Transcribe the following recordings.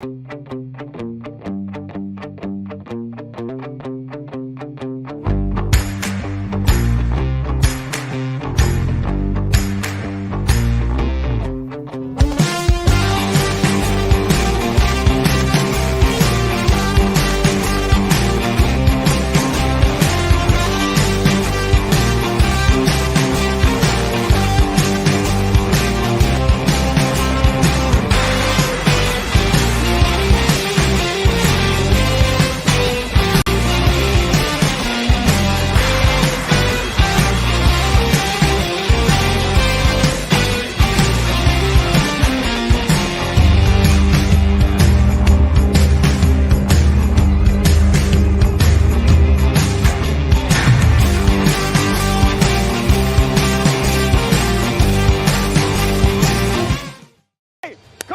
Come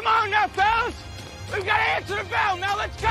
on now, fellas! We've got to answer the bell. Now let's go!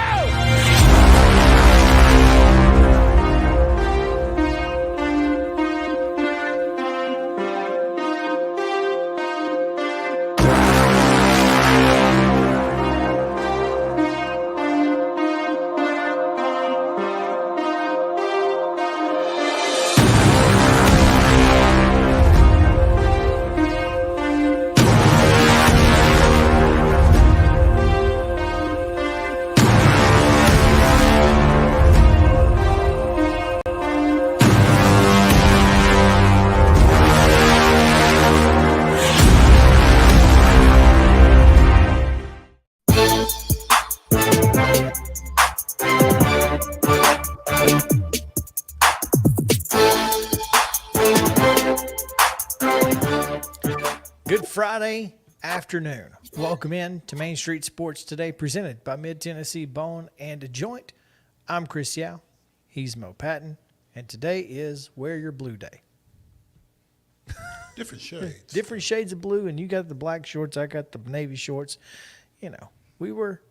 Good Friday afternoon. Welcome in to Main Street Sports Today, presented by Mid-Tennessee Bone and Joint. I'm Chris Yow. He's Mo Patton. And today is Wear Your Blue Day. Different shades. Different shades of blue, and you got the black shorts, I got the navy shorts. You know, we were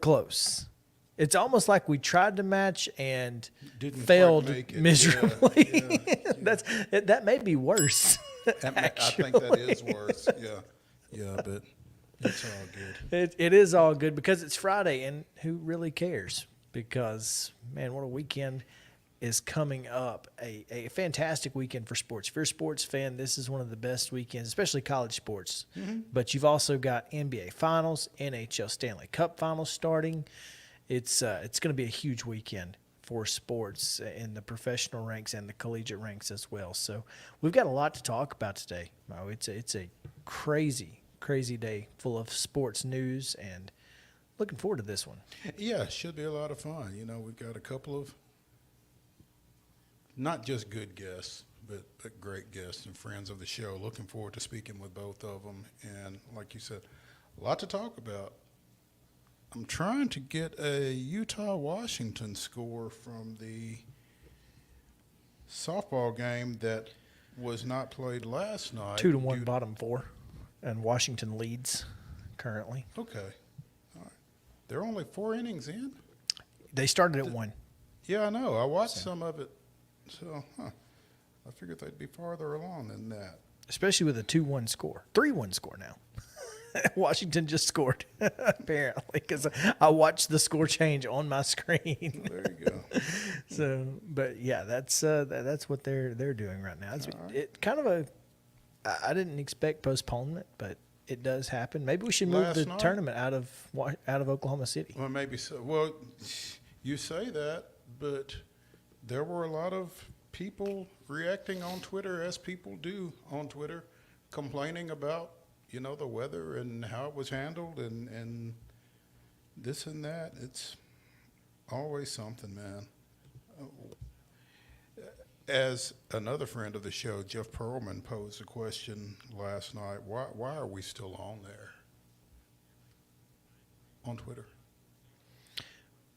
close. It's almost like we tried to match and Didn't failed quite make it. miserably. Yeah. That may be worse. I think that is worse. Yeah, but it's all good. It is all good because it's Friday, and who really cares? Because, man, what a weekend is coming up. A fantastic weekend for sports. If you're a sports fan, this is one of the best weekends, especially college sports. Mm-hmm. But you've also got NBA Finals, NHL Stanley Cup Finals starting. It's going to be a huge weekend for sports in the professional ranks and the collegiate ranks as well. So we've got a lot to talk about today. It's a crazy, crazy day full of sports news, and looking forward to this one. Yeah, it should be a lot of fun. You know, we've got a couple of not just good guests, but great guests and friends of the show. Looking forward to speaking with both of them. And like you said, a lot to talk about. I'm trying to get a Utah-Washington score from the softball game that was not played last night. 2-1 bottom four, and Washington leads currently. Okay. All right. They're only 4 innings in? They started at 1. Yeah, I know. I watched some of it. So, I figured they'd be farther along than that. Especially with a 2-1 score. 3-1 score now. Washington just scored, apparently, because I watched the score change on my screen. There you go. So, but yeah, that's what they're doing right now. It's Right. it kind of I didn't expect postponement, but it does happen. Maybe we should move Last the night? tournament out of Oklahoma City. Well, maybe so. Well, you say that, but there were a lot of people reacting on Twitter, as people do on Twitter, complaining about, you know, the weather and how it was handled and this and that. It's always something, man. As another friend of the show, Jeff Pearlman, posed a question last night, why are we still on there on Twitter?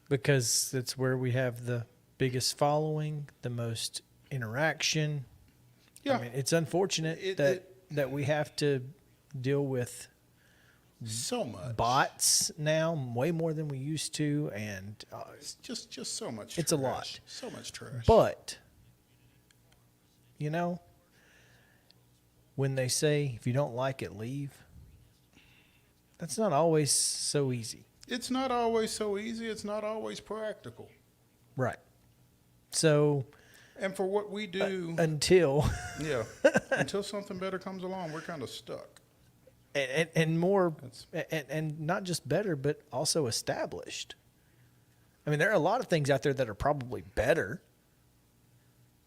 Because it's where we have the biggest following, the most interaction. Yeah. I mean, it's unfortunate that we have to deal with so much bots now, way more than we used to, and it's just so much it's trash. a lot. So much trash. But, you know, when they say if you don't like it, leave, that's not always so easy. It's not always so easy. It's not always practical. Right. So, And for what we do, until yeah, until something better comes along, we're kind of stuck. and more and not just better, but also established. I mean, there are a lot of things out there that are probably better,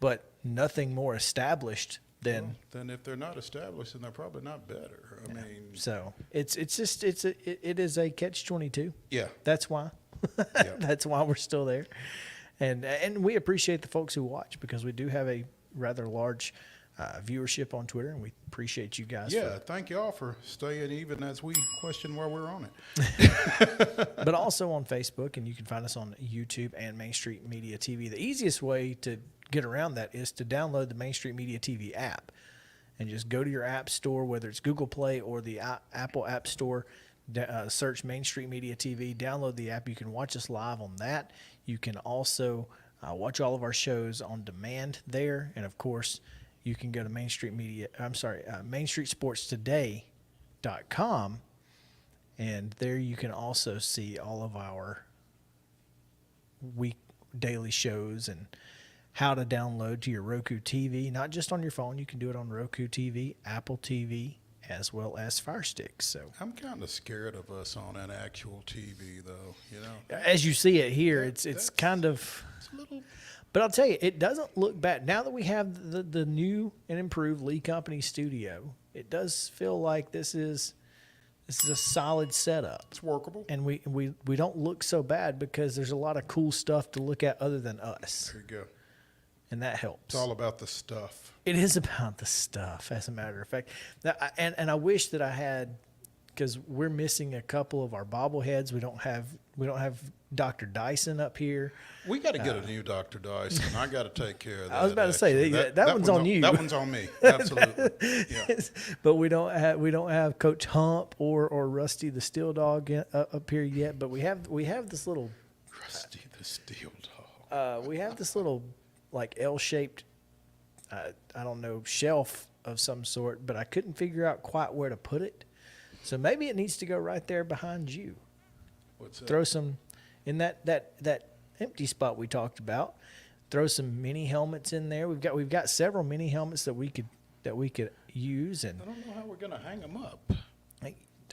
but nothing more established than. Well, then if they're not established, then they're probably not better. I mean, So it is a catch-22. yeah, That's why. Yeah. That's why we're still there, and we appreciate the folks who watch, because we do have a rather large viewership on Twitter, and we appreciate you guys. yeah. Thank y'all for staying even as we question where we're on it. But also on Facebook, and you can find us on YouTube and Main Street Media TV. The easiest way to get around that is to download the Main Street Media TV app, and just go to your app store, whether it's Google Play or the Apple App Store. Search Main Street Media TV, download the app. You can watch us live on that. You can also watch all of our shows on demand there, and of course, you can go to MainStreetSportsToday.com, and there you can also see all of our daily shows and how to download to your Roku TV, not just on your phone. You can do it on Roku TV, Apple TV, as well as Fire Stick. So I'm kind of scared of us on an actual TV, though. You know, as you see it here, it's kind of. it's a little. But I'll tell you, it doesn't look bad. Now that we have the new and improved Lee Company studio, it does feel like this is a solid setup. It's workable. And we don't look so bad, because there's a lot of cool stuff to look at other than us. There you go. And that helps. It's all about the stuff. It is about the stuff, as a matter of fact. Now, and I wish that I had, because we're missing a couple of our bobbleheads. We don't have Dr. Dyson up here. We got to get a new Dr. Dyson. I got to take care of that. I was about to say that one's on you. That one's on me. Absolutely. Yeah. But we don't have Coach Hump or Rusty the Steel Dog up here yet. But we have this little Rusty the Steel Dog. we have this little like L-shaped I don't know, shelf of some sort, but I couldn't figure out quite where to put it. So maybe it needs to go right there behind you. What's that? Throw some in that empty spot we talked about. Throw some mini helmets in there. We've got several mini helmets that we could use, and I don't know how we're gonna hang them up.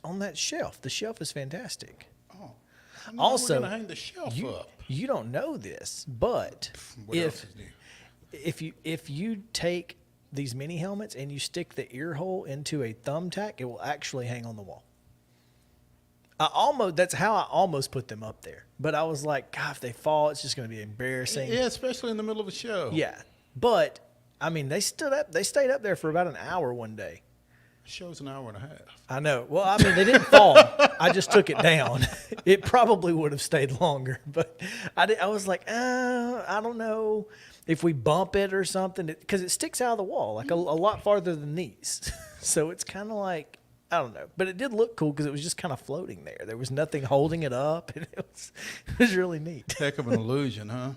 on that shelf. The shelf is fantastic. Oh. Also, we're gonna hang the shelf up. You don't know this, but What else is new? if you take these mini helmets and you stick the ear hole into a thumbtack, it will actually hang on the wall. That's how I almost put them up there. But I was like, God, if they fall, it's just going to be embarrassing. Yeah, especially in the middle of a show. Yeah. But I mean, they stayed up there for about an hour one day. Show's an hour and a half. I know. Well, I mean, they didn't fall. I just took it down. It probably would have stayed longer, but I was like, I don't know if we bump it or something, because it sticks out of the wall like a lot farther than these. So it's kind of like, I don't know, but it did look cool because it was just kind of floating there. There was nothing holding it up, and it was really neat. Heck of an illusion, huh?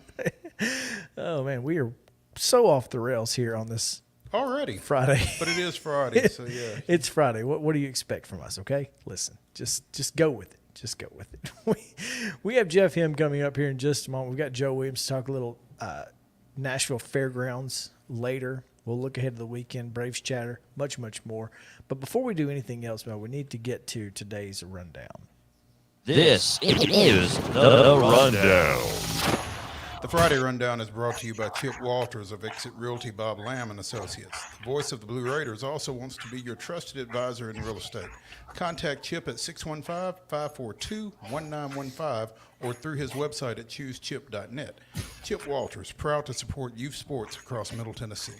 Oh man, we are so off the rails here on this Already. Friday. But it is Friday, so yeah. It's Friday. What do you expect from us, okay? Listen, just go with it. Just go with it. We have Jeff Him coming up here in just a moment. We've got Joe Williams to talk a little Nashville Fairgrounds later. We'll look ahead to the weekend, Braves chatter, much, much more. But before we do anything else, Mel, we need to get to today's rundown. This is the Rundown. The Friday Rundown is brought to you by Chip Walters of Exit Realty Bob Lamb and Associates. The voice of the Blue Raiders also wants to be your trusted advisor in real estate. Contact Chip at 615-542-1915 or through his website at choosechip.net. Chip Walters, proud to support youth sports across Middle Tennessee.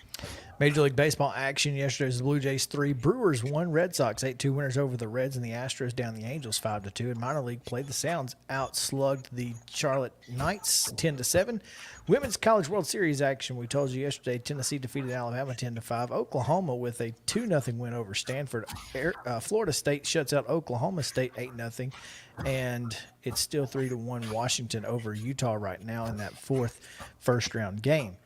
Major League Baseball action yesterday was the Blue Jays 3, Brewers 1, Red Sox 8-2 winners over the Reds, and the Astros down the Angels 5-2. And minor league played, the Sounds outslugged the Charlotte Knights 10-7. Women's College World Series action, we told you yesterday, Tennessee defeated Alabama 10-5. Oklahoma with a 2-0 win over Stanford. Florida State shuts out Oklahoma State 8-0. and it's still 3-1 Washington over Utah right now in that fourth first-round game.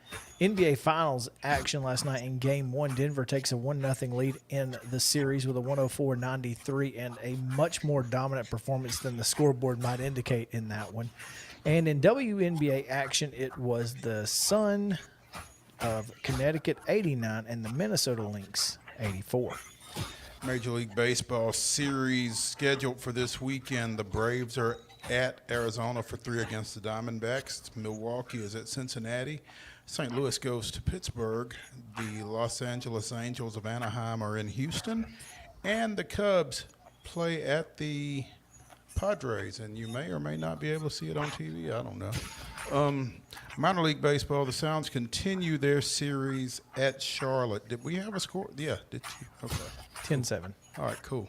NBA Finals action last night in Game 1. Denver takes a 1-0 lead in the series with a 104-93 and a much more dominant performance than the scoreboard might indicate in that one. And in WNBA action, it was the Sun of Connecticut 89 and the Minnesota Lynx 84. Major League Baseball series scheduled for this weekend. The Braves are at Arizona for 3 against the Diamondbacks. Milwaukee is at Cincinnati. St. Louis goes to Pittsburgh. The Los Angeles Angels of Anaheim are in Houston. And the Cubs play at the Padres. And you may or may not be able to see it on TV. I don't know. Minor League Baseball, the Sounds continue their series at Charlotte. Did we have a score? Yeah, did you? Okay. 10-7. All right, cool.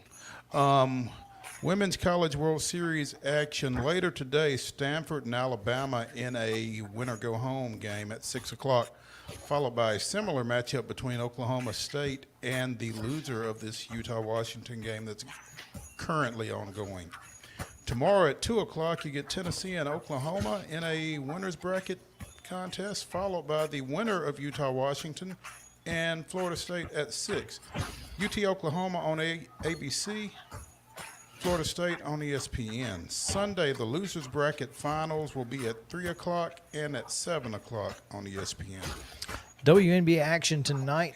Women's College World Series action later today. Stanford and Alabama in a winner-go-home game at 6 o'clock, followed by a similar matchup between Oklahoma State and the loser of this Utah-Washington game that's currently ongoing. Tomorrow at 2 o'clock, you get Tennessee and Oklahoma in a winner's bracket contest, followed by the winner of Utah-Washington and Florida State at 6. UT-Oklahoma on ABC, Florida State on ESPN. Sunday, the losers bracket finals will be at 3 o'clock and at 7 o'clock on ESPN. WNBA action tonight.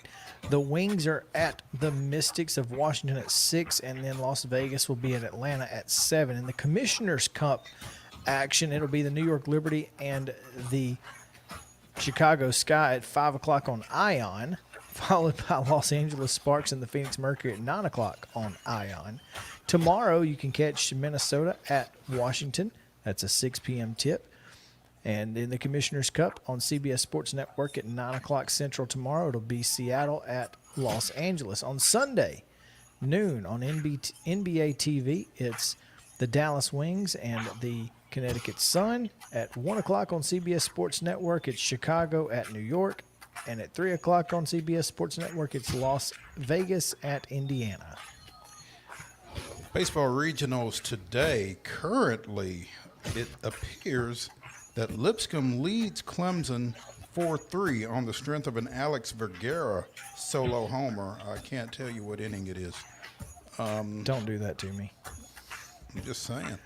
The Wings are at the Mystics of Washington at 6, and then Las Vegas will be at Atlanta at 7. In the Commissioner's Cup action, it'll be the New York Liberty and the Chicago Sky at 5 o'clock on ION, followed by Los Angeles Sparks and the Phoenix Mercury at 9 o'clock on ION. Tomorrow, you can catch Minnesota at Washington. That's a 6 p.m. tip. And in the Commissioner's Cup on CBS Sports Network at 9 o'clock Central tomorrow, it'll be Seattle at Los Angeles. On Sunday, noon on NBA TV, it's the Dallas Wings and the Connecticut Sun. At 1 o'clock on CBS Sports Network, it's Chicago at New York. And at 3 o'clock on CBS Sports Network, it's Las Vegas at Indiana. Baseball regionals today. Currently, it appears that Lipscomb leads Clemson 4-3 on the strength of an Alex Vergara solo homer. I can't tell you what inning it is. Don't do that to me. I'm just saying.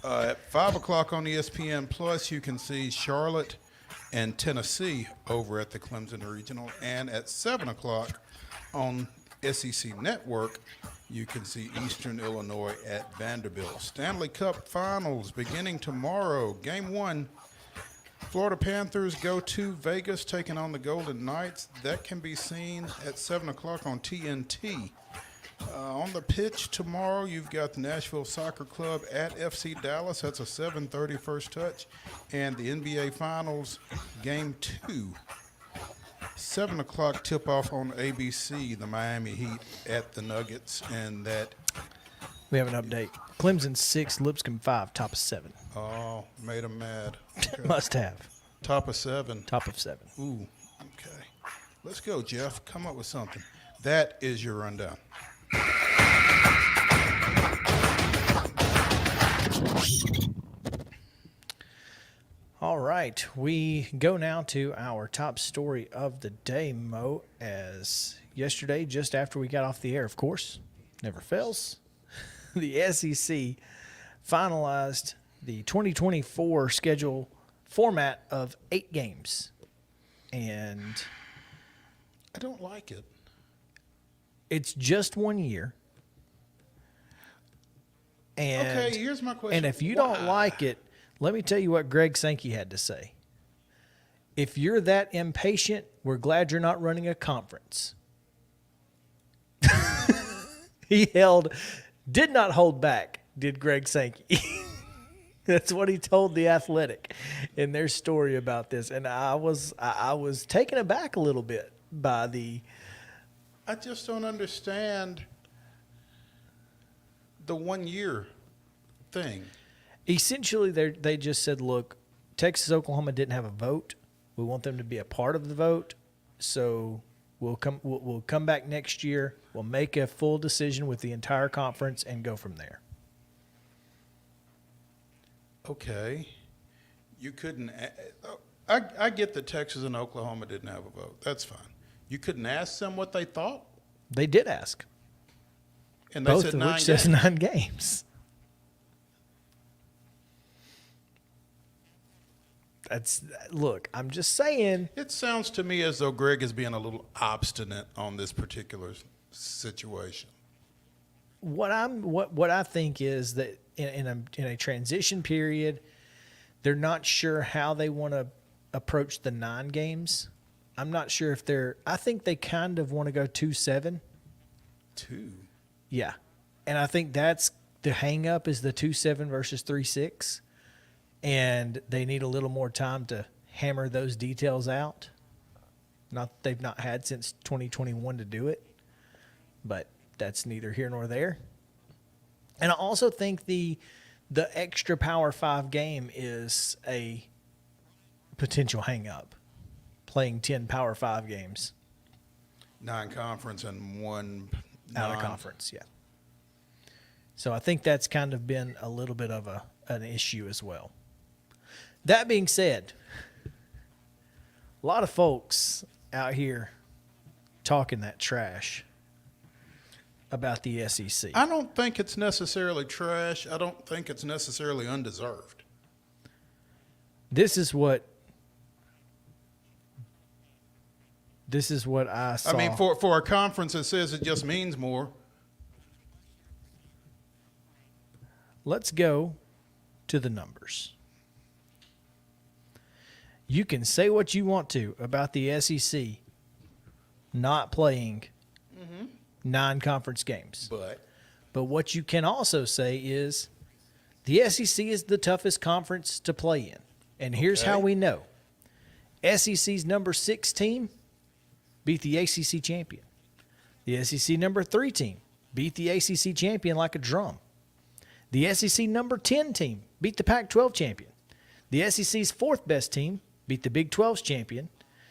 At 5 o'clock on ESPN Plus, you can see Charlotte and Tennessee over at the Clemson Regional. And at 7 o'clock on SEC Network, you can see Eastern Illinois at Vanderbilt. Stanley Cup Finals beginning tomorrow. Game 1, Florida Panthers go to Vegas taking on the Golden Knights. That can be seen at 7 o'clock on TNT. On the pitch tomorrow, you've got the Nashville Soccer Club at FC Dallas. That's a 7:30 first touch. And the NBA Finals, Game 2. 7 o'clock tip-off on ABC, the Miami Heat at the Nuggets. And that... We have an update. Clemson 6, Lipscomb 5, top of 7. Oh, made them mad. Okay. Must have. Top of 7. Top of 7. Ooh, okay. Let's go, Jeff. Come up with something. That is your rundown. All right, we go now to our top story of the day, Mo, as yesterday, just after we got off the air, of course, never fails, the SEC finalized the 2024 schedule format of 8 games. And I don't like it. It's just 1 year. And, okay, here's my question. And if you don't like it, let me tell you what Greg Sankey had to say. If you're that impatient, we're glad you're not running a conference. He did not hold back, did Greg Sankey. That's what he told The Athletic in their story about this. And I was taken aback a little bit by the... I just don't understand the 1 year thing. Essentially, they just said, look, Texas, Oklahoma didn't have a vote. We want them to be a part of the vote. So we'll come back next year. We'll make a full decision with the entire conference and go from there. okay, you couldn't. I get that Texas and Oklahoma didn't have a vote. That's fine. You couldn't ask them what they thought, They did ask. and they Both said of 9 which games. says 9 games. Look, I'm just saying. It sounds to me as though Greg is being a little obstinate on this particular situation. What I think is that in a transition period, they're not sure how they want to approach the 9 games. I'm not sure if I think they kind of want to go 2-7. 2. Yeah. And I think that's the hang up is the 2-7 versus 3-6. And they need a little more time to hammer those details out. They've not had since 2021 to do it, but that's neither here nor there. And I also think the extra Power 5 game is a potential hang up. Playing 10 Power 5 games. 9 conference and 1 Out of conference, yeah. So I think that's kind of been a little bit of an issue as well. That being said, a lot of folks out here talking that trash about the SEC. I don't think it's necessarily trash. I don't think it's necessarily undeserved. This is what I saw. I mean, for a conference that says it just means more. Let's go to the numbers. You can say what you want to about the SEC not playing 9 conference games. But what you can also say is the SEC is the toughest conference to play in. And here's how we know. SEC's number 6 team beat the ACC champion. The SEC number 3 team beat the ACC champion like a drum. The SEC number 10 team beat the Pac-12 champion. The SEC's 4th best team beat the Big 12's champion.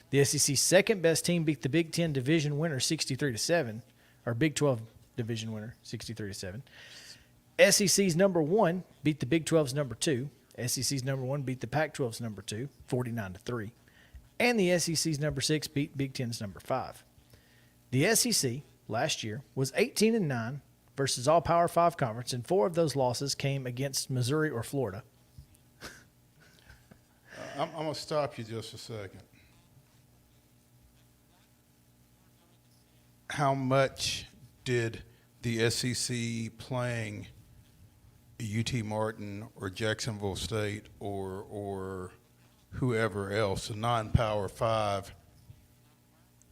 The SEC's 2nd best team beat the Big 10 division winner 63-7, or Big 12 division winner 63-7. SEC's number 1 beat the Big 12's number 2. SEC's number 1 beat the Pac-12's number 2, 49-3. And the SEC's number 6 beat Big 10's number 5. The SEC last year was 18-9 versus all Power 5 conference, and 4 of those losses came against Missouri or Florida. I'm going to stop you just a second. How much did the SEC playing UT Martin or Jacksonville State or whoever else, a non-Power 5,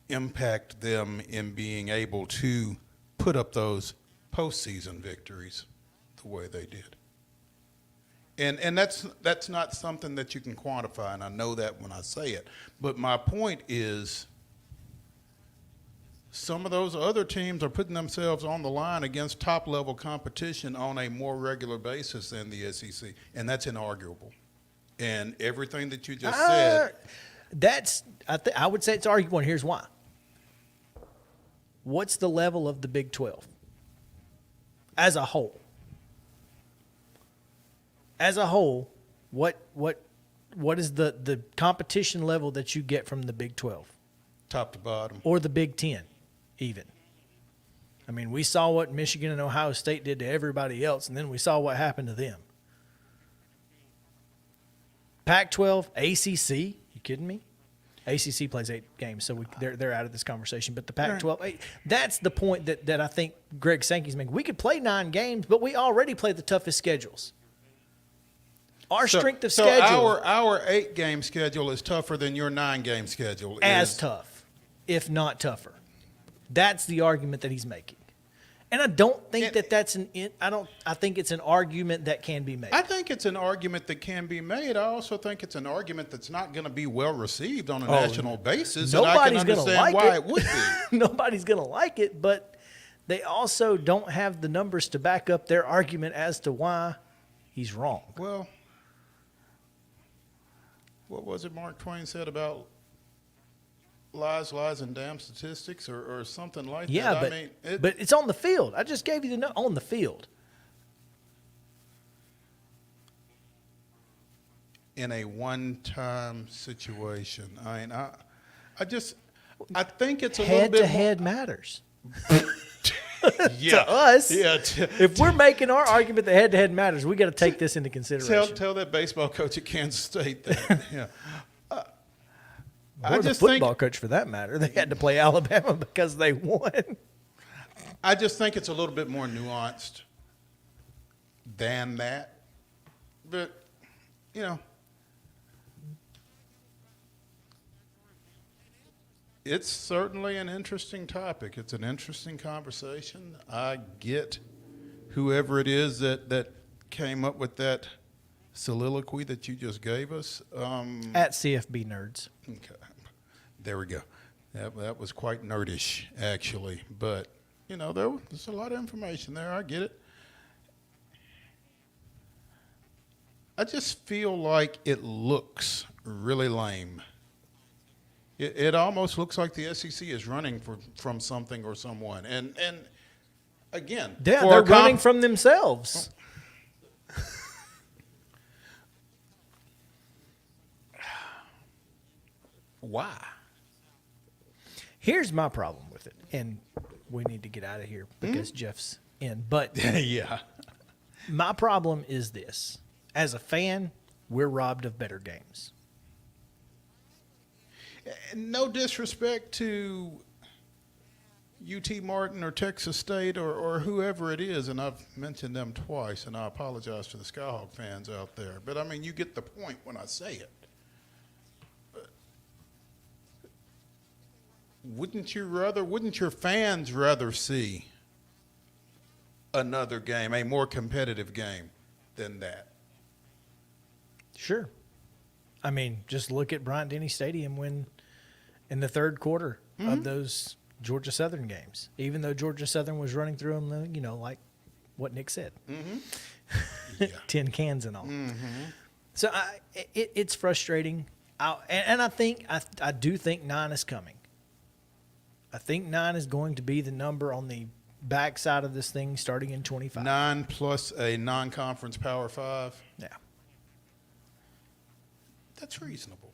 impact them in being able to put up those postseason victories the way they did? And that's not something that you can quantify, and I know that when I say it. But my point is some of those other teams are putting themselves on the line against top-level competition on a more regular basis than the SEC, and that's inarguable. And everything that you just said. I would say it's arguable, and here's why. What's the level of the Big 12 as a whole? As a whole, what is the competition level that you get from the Big 12? Top to bottom. Or the Big 10, even. I mean, we saw what Michigan and Ohio State did to everybody else, and then we saw what happened to them. Pac-12, ACC, you kidding me? ACC plays 8 games, so they're out of this conversation. But the Pac-12, that's the point that I think Greg Sankey's making. We could play 9 games, but we already play the toughest schedules. Our strength of schedule. So our 8-game schedule is tougher than your 9-game schedule. As tough, if not tougher. That's the argument that he's making. And I don't think I think it's an argument that can be made. I think it's an argument that can be made. I also think it's an argument that's not going to be well received on a national basis. Nobody's and I can understand like why it. it would be. Nobody's going to like it, but they also don't have the numbers to back up their argument as to why he's wrong. Well, what was it Mark Twain said about lies, and damn statistics or something like that? Yeah, but it's on the field. I just gave you on the field. in a one-time situation. I mean, I think it's a little bit Head-to-head matters. Yeah. To us, Yeah. if we're making our argument that head-to-head matters, we got to take this into consideration. Tell that baseball coach at Kansas State that. Yeah. Or the football coach, for that matter. They had to play Alabama because they won. I just think it's a little bit more nuanced than that. But, you know, it's certainly an interesting topic. It's an interesting conversation. I get whoever it is that came up with that soliloquy that you just gave us. At CFB Nerds. Okay. There we go. That was quite nerdish, actually. But, you know, there's a lot of information there. I get it. I just feel like it looks really lame. It almost looks like the SEC is running from something or someone. And again, They're running from themselves. Why? Here's my problem with it, and we need to get out of here because Jeff's in. But Yeah. my problem is this. As a fan, we're robbed of better games. No disrespect to UT Martin or Texas State or whoever it is, and I've mentioned them twice, and I apologize to the Skyhawk fans out there. But, I mean, you get the point when I say it. But wouldn't your fans rather see another game, a more competitive game than that? Sure. I mean, just look at Bryant-Denny Stadium when in the third quarter of those Georgia Southern games, even though Georgia Southern was running through them, you know, like what Nick said, Yeah. tin cans and all. So it's frustrating. And I do think 9 is coming. I think 9 is going to be the number on the backside of this thing starting in 25. 9 plus a non-conference Power 5. Yeah. That's reasonable.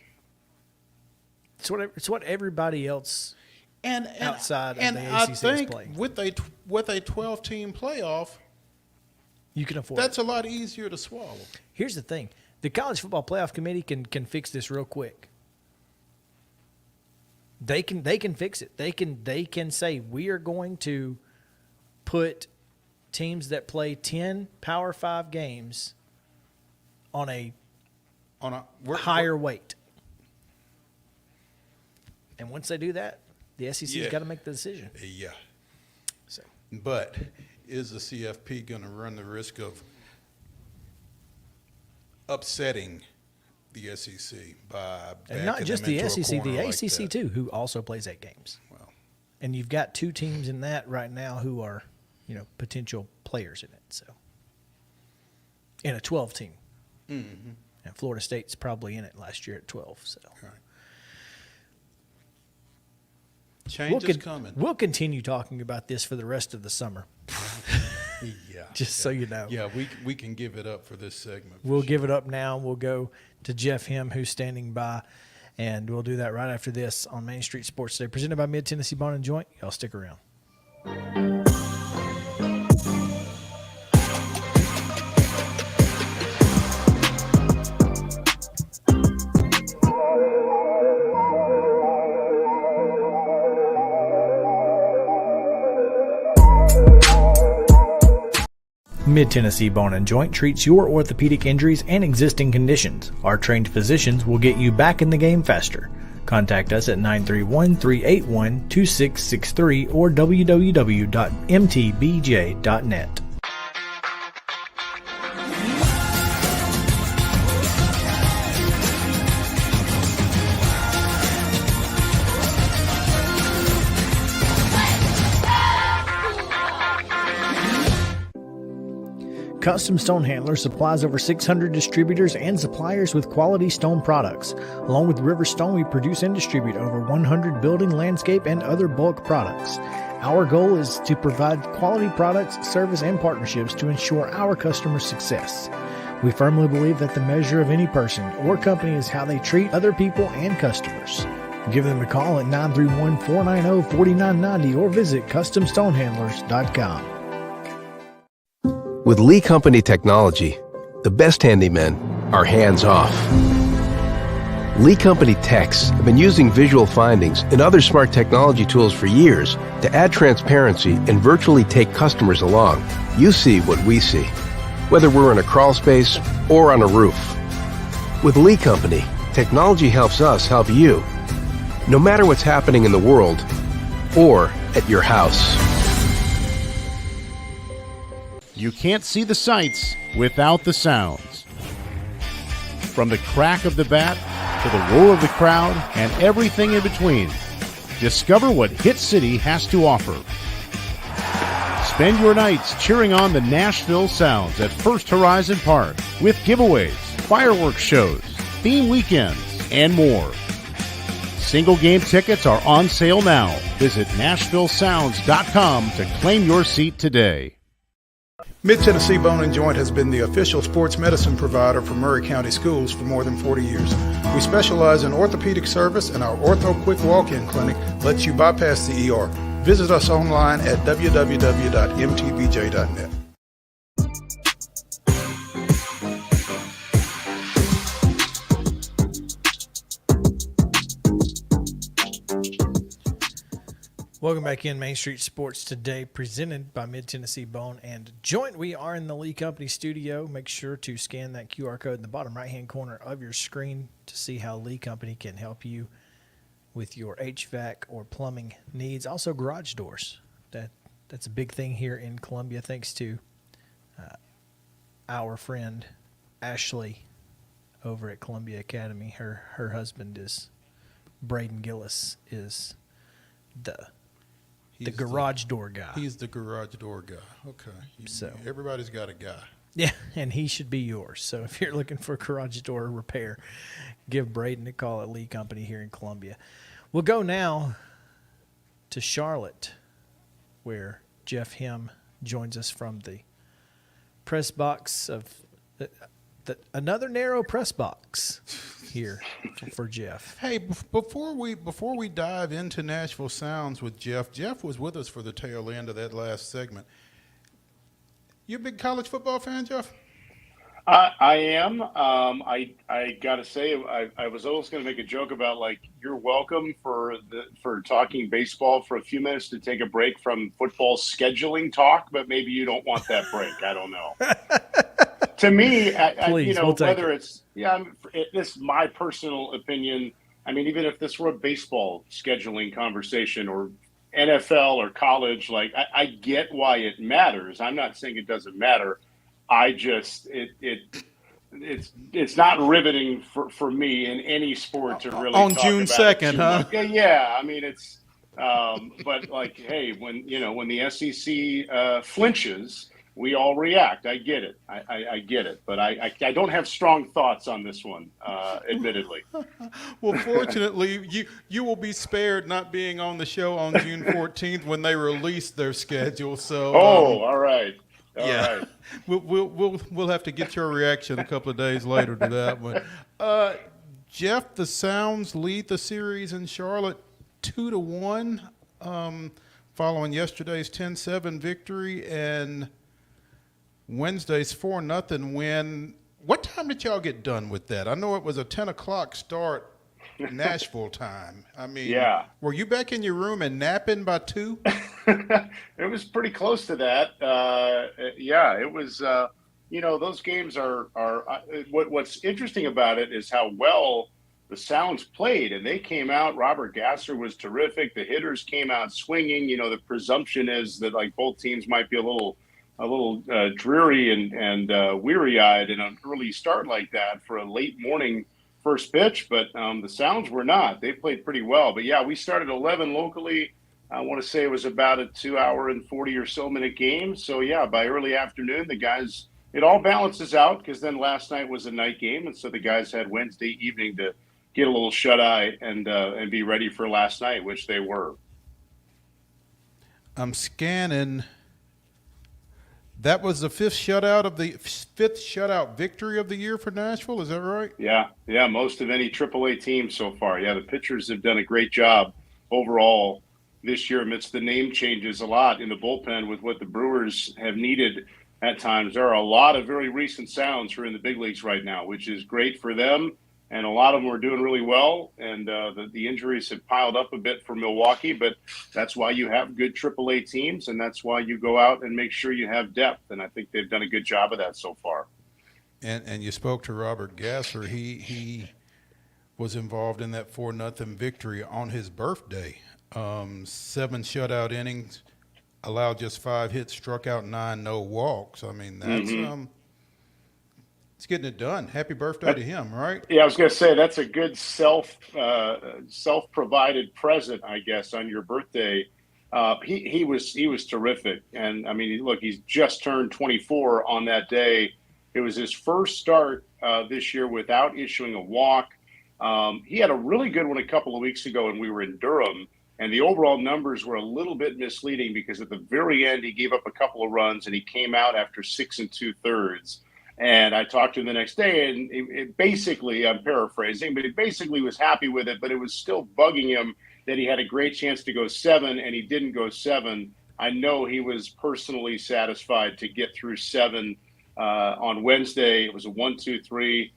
It's what everybody else And outside and of the I ACC is think playing. with a 12-team playoff, You can afford that's it. a lot easier to swallow. Here's the thing. The College Football Playoff Committee can fix this real quick. They can fix it. They can say we are going to put teams that play 10 Power 5 games on a higher weight. And once they do that, the SEC's Yeah. got to make the decision. Yeah. So But is the CFP going to run the risk of upsetting the SEC by and not backing just them the into a SEC, the corner like ACC that? too, who also plays 8 games. Well, And you've got 2 teams in that right now who are, you know, potential players in it. So in a 12 team. And Florida State's probably in it last year at 12. So all right. Change is coming. We'll continue talking about this for the rest of the summer. Yeah. Just so you know. Yeah, we can give it up for this segment. We'll give it up now. We'll go to Jeff Him, who's standing by, and we'll do that right after this on Main Street Sports Today, presented by Mid-Tennessee Bone and Joint. Y'all stick around. Mid-Tennessee Bone and Joint treats your orthopedic injuries and existing conditions. Our trained physicians will get you back in the game faster. Contact us at 931-381-2663 or www.mtbj.net. Custom Stone Handler supplies over 600 distributors and suppliers with quality stone products. Along with River Stone, we produce and distribute over 100 building, landscape, and other bulk products. Our goal is to provide quality products, service, and partnerships to ensure our customers' success. We firmly believe that the measure of any person or company is how they treat other people and customers. Give them a call at 931-490-4990 or visit CustomStonehandlers.com. With Lee Company technology, the best handymen are hands-off. Lee Company techs have been using visual findings and other smart technology tools for years to add transparency and virtually take customers along. You see what we see, whether we're in a crawl space or on a roof. With Lee Company, technology helps us help you, no matter what's happening in the world or at your house. You can't see the sights without the sounds. From the crack of the bat to the roar of the crowd and everything in between, discover what Hit City has to offer. Spend your nights cheering on the Nashville Sounds at First Horizon Park with giveaways, fireworks shows, theme weekends, and more. Single game tickets are on sale now. Visit NashvilleSounds.com to claim your seat today. Mid-Tennessee Bone & Joint has been the official sports medicine provider for Murray County Schools for more than 40 years. We specialize in orthopedic service, and our Ortho Quick Walk-In Clinic lets you bypass the ER. Visit us online at www.mtbj.net. Welcome back in Main Street Sports Today, presented by Mid-Tennessee Bone and Joint. We are in the Lee Company studio. Make sure to scan that QR code in the bottom right-hand corner of your screen to see how Lee Company can help you with your HVAC or plumbing needs. Also, garage doors. That's a big thing here in Columbia, thanks to our friend Ashley over at Columbia Academy. Her husband is Braden Gillis, is the garage door guy. He's the garage door guy. Okay. So everybody's got a guy. Yeah, and he should be yours. So if you're looking for garage door repair, give Braden a call at Lee Company here in Columbia. We'll go now to Charlotte, where Jeff Him joins us from the press box of another narrow press box here for Jeff. Hey, before we dive into Nashville Sounds with Jeff was with us for the tail end of that last segment. You a big college football fan, Jeff? I am. I got to say, I was always going to make a joke about, like, you're welcome for talking baseball for a few minutes to take a break from football scheduling talk, but maybe you don't want that break. I don't know. To me, Please, we'll whether it. it's this is my personal opinion. I mean, even if this were a baseball scheduling conversation or NFL or college, like I get why it matters. I'm not saying it doesn't matter. I just it's not riveting for me in any sport to really on talk June about 2nd, huh? Yeah, I mean it's but like, hey, when the SEC flinches, we all react. I get it. I get it. But I don't have strong thoughts on this one, admittedly. Well, fortunately, you will be spared not being on the show on June 14th when they release their schedule. So all right. All right. We'll have to get your reaction a couple of days later to that one. Jeff, the Sounds lead the series in Charlotte 2-1, following yesterday's 10-7 victory and Wednesday's 4-0 win. What time did y'all get done with that? I know it was a 10 o'clock start Nashville time. I mean, yeah. Were you back in your room and napping by 2? It was pretty close to that. Yeah, it was, those games are what's interesting about it is how well the Sounds played, and they came out. Robert Gasser was terrific. The hitters came out swinging. The presumption is that, like, both teams might be a little dreary and weary-eyed in an early start like that for a late morning first pitch, but the Sounds were not. They played pretty well. But yeah, we started 11 locally. I want to say it was about a 2 hour and 40 or so minute game. So yeah, by early afternoon, the guys, it all balances out because then last night was a night game, and so the guys had Wednesday evening to get a little shut eye and be ready for last night, which they were. I'm scanning That was the fifth shutout victory of the year for Nashville. Is that right? Yeah, most of any AAA team so far. Yeah, the pitchers have done a great job overall this year amidst the name changes a lot in the bullpen with what the Brewers have needed at times. There are a lot of very recent sounds who are in the big leagues right now, which is great for them. And a lot of them are doing really well. And the injuries have piled up a bit for Milwaukee, but that's why you have good AAA teams, and that's why you go out and make sure you have depth. And I think they've done a good job of that so far. And you spoke to Robert Gasser. He was involved in that 4-0 victory on his birthday. 7 shutout innings, allowed just 5 hits, struck out 9, no walks. I mean, that's it's getting it done. Happy birthday to him, right? Yeah, I was going to say that's a good self-provided present, I guess, on your birthday. He was terrific, and I mean, look, he's just turned 24 on that day. It was his first start this year without issuing a walk. He had a really good one a couple of weeks ago, and we were in Durham. And the overall numbers were a little bit misleading because at the very end, he gave up a couple of runs and he came out after 6 2/3. And I talked to him the next day, and it basically, I'm paraphrasing, but he basically was happy with it, but it was still bugging him that he had a great chance to go 7 and he didn't go 7. I know he was personally satisfied to get through 7 on Wednesday. It was a 1-2-3.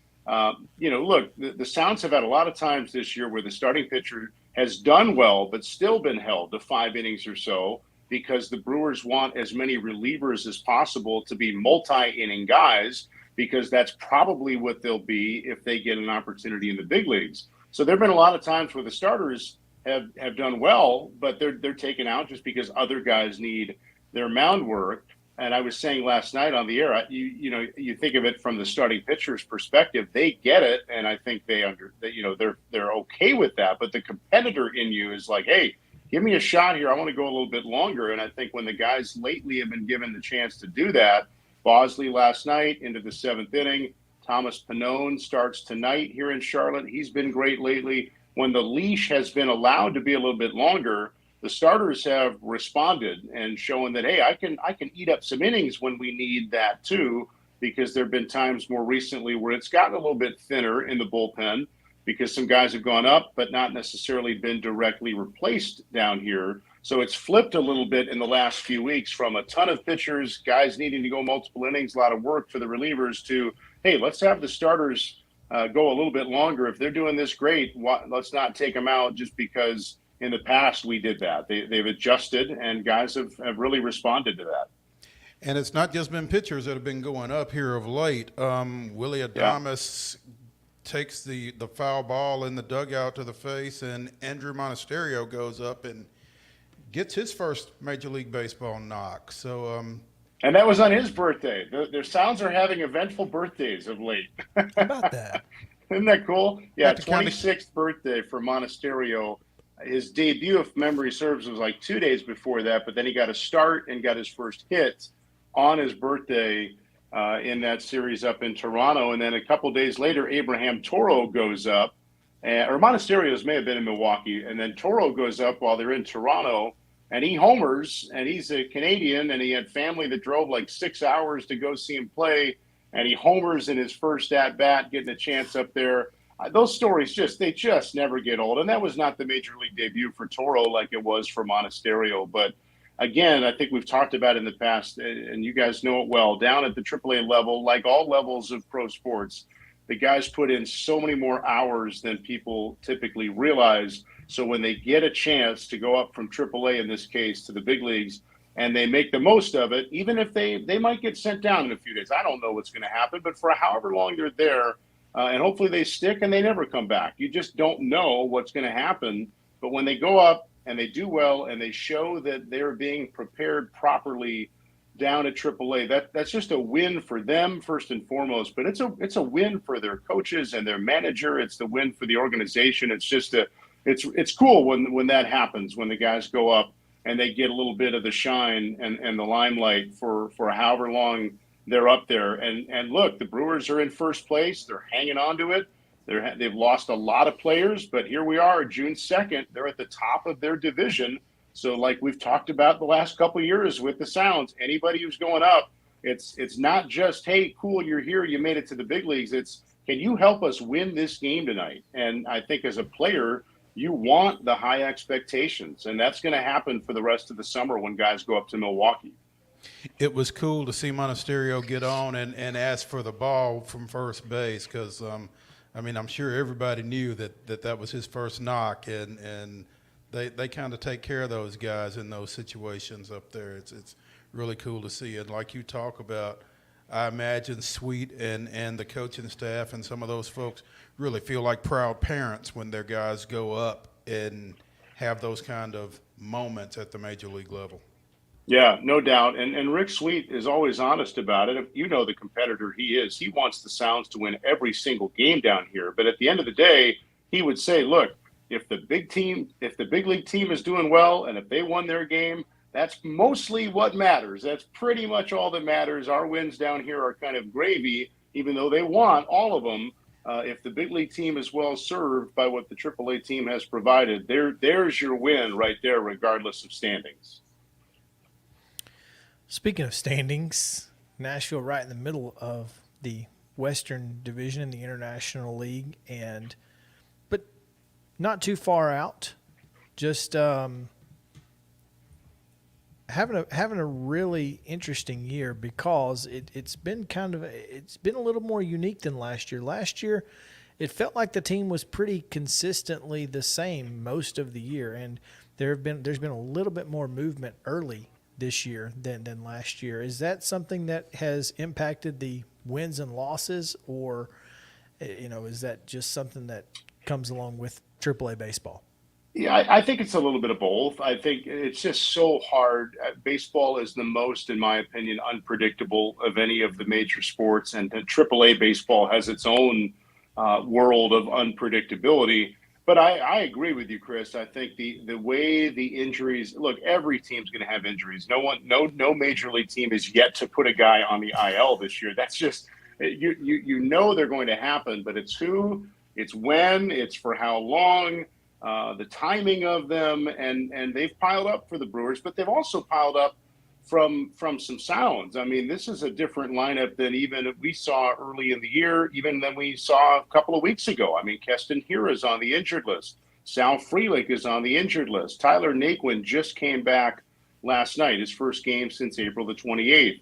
Look, the Sounds have had a lot of times this year where the starting pitcher has done well, but still been held to 5 innings or so because the Brewers want as many relievers as possible to be multi-inning guys, because that's probably what they'll be if they get an opportunity in the big leagues. So there have been a lot of times where the starters have done well, but they're taken out just because other guys need their mound work. And I was saying last night on the air, you think of it from the starting pitcher's perspective, they get it, and I think they're okay with that. But the competitor in you is like, hey, give me a shot here. I want to go a little bit longer. And I think when the guys lately have been given the chance to do that, Bosley last night into the 7th inning, Thomas Pannone starts tonight here in Charlotte. He's been great lately. When the leash has been allowed to be a little bit longer, the starters have responded and shown that, hey, I can eat up some innings when we need that too, because there have been times more recently where it's gotten a little bit thinner in the bullpen because some guys have gone up but not necessarily been directly replaced down here. So it's flipped a little bit in the last few weeks from a ton of pitchers, guys needing to go multiple innings, a lot of work for the relievers, to, hey, let's have the starters go a little bit longer. If they're doing this great, let's not take them out just because in the past we did that. They've adjusted, and guys have really responded to that. And it's not just been pitchers that have been going up here of late. Willie Adames takes the foul ball in the dugout to the face, and Andrew Monasterio goes up and gets his first Major League Baseball knock. So, and that was on his birthday. Their Sounds are having eventful birthdays of late. How about that? Isn't that cool? Yeah, 26th birthday for Monasterio. His debut, if memory serves, was like 2 days before that, but then he got a start and got his first hit on his birthday in that series up in Toronto. And then a couple days later, Abraham Toro goes up, or Monasterio's may have been in Milwaukee, and then Toro goes up while they're in Toronto, and he homers, and he's a Canadian, and he had family that drove like 6 hours to go see him play, and he homers in his first at-bat, getting a chance up there. Those stories just never get old. And that was not the Major League debut for Toro like it was for Monasterio. But again, I think we've talked about in the past, and you guys know it well, down at the AAA level, like all levels of pro sports, the guys put in so many more hours than people typically realize. So when they get a chance to go up from AAA, in this case, to the big leagues, and they make the most of it, even if they might get sent down in a few days. I don't know what's going to happen, but for however long they're there, and hopefully they stick and they never come back. You just don't know what's going to happen. But when they go up and they do well and they show that they're being prepared properly down at AAA, that's just a win for them first and foremost. But it's a win for their coaches and their manager. It's the win for the organization. It's just it's cool when that happens, when the guys go up and they get a little bit of the shine and the limelight for however long they're up there. And look, the Brewers are in first place. They're hanging on to it. They've lost a lot of players, but here we are, June 2nd. They're at the top of their division. So like we've talked about the last couple of years with the Sounds, anybody who's going up It's not just, hey, cool, you're here, you made it to the big leagues. It's, can you help us win this game tonight? And I think as a player, you want the high expectations, and that's going to happen for the rest of the summer when guys go up to Milwaukee. It was cool to see Monasterio get on and ask for the ball from first base because, I mean, I'm sure everybody knew that was his first knock, and they kind of take care of those guys in those situations up there. It's really cool to see. And like you talk about, I imagine Sweet and the coaching staff and some of those folks really feel like proud parents when their guys go up and have those kind of moments at the major league level. Yeah, no doubt. And Rick Sweet is always honest about it. If you know the competitor he is, he wants the Sounds to win every single game down here. But at the end of the day, he would say, look, if the big league team is doing well and if they won their game, that's mostly what matters. That's pretty much all that matters. Our wins down here are kind of gravy, even though they want all of them. If the big league team is well served by what the AAA team has provided, there's your win right there, regardless of standings. Speaking of standings, Nashville right in the middle of the Western Division in the International League, but not too far out. Just having a really interesting year because it's been a little more unique than last year. Last year, it felt like the team was pretty consistently the same most of the year, and there's been a little bit more movement early this year than last year. Is that something that has impacted the wins and losses, or is that just something that comes along with AAA baseball? Yeah, I think it's a little bit of both. I think it's just so hard. Baseball is the most, in my opinion, unpredictable of any of the major sports, and AAA baseball has its own world of unpredictability. But I agree with you, Chris. I think the way the injuries look, every team's going to have injuries. No major league team is yet to put a guy on the IL this year. That's just you know they're going to happen. But it's who, it's when, it's for how long, the timing of them, and they've piled up for the Brewers, but they've also piled up from some Sounds. I mean, this is a different lineup than even we saw early in the year, even than we saw a couple of weeks ago. I mean, Keston Hiura is on the injured list. Sal Frelick is on the injured list. Tyler Naquin just came back last night, his first game since April the 28th.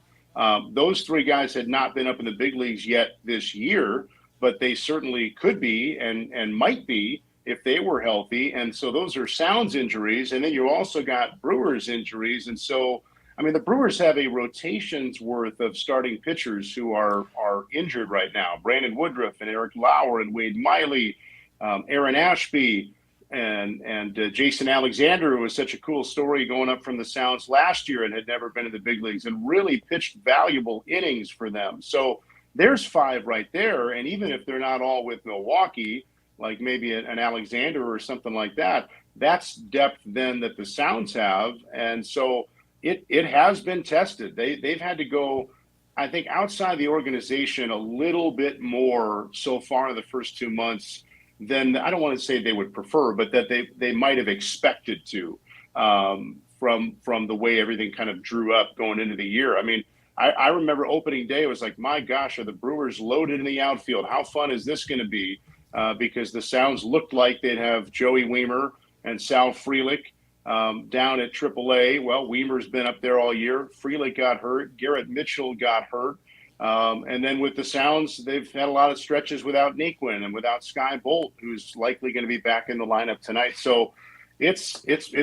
Those three guys had not been up in the big leagues yet this year, but they certainly could be and might be if they were healthy. And so those are Sounds injuries. And then you also got Brewers injuries. And so, I mean, the Brewers have a rotation's worth of starting pitchers who are injured right now. Brandon Woodruff and Eric Lauer and Wade Miley, Aaron Ashby, and Jason Alexander, who was such a cool story going up from the Sounds last year and had never been in the big leagues and really pitched valuable innings for them. So there's five right there. And even if they're not all with Milwaukee, like maybe an Alexander or something like that, that's depth then that the Sounds have. And so it has been tested. They've had to go, I think, outside the organization a little bit more so far in the first 2 months than, I don't want to say they would prefer, but that they might have expected to from the way everything kind of drew up going into the year. I mean, I remember opening day, it was like, my gosh, are the Brewers loaded in the outfield? How fun is this going to be? Because the Sounds looked like they'd have Joey Wiemer and Sal Frelick down at AAA. Well, Weimer's been up there all year. Frelick got hurt. Garrett Mitchell got hurt. And then with the Sounds, they've had a lot of stretches without Naquin and without Sky Bolt, who's likely going to be back in the lineup tonight. So it's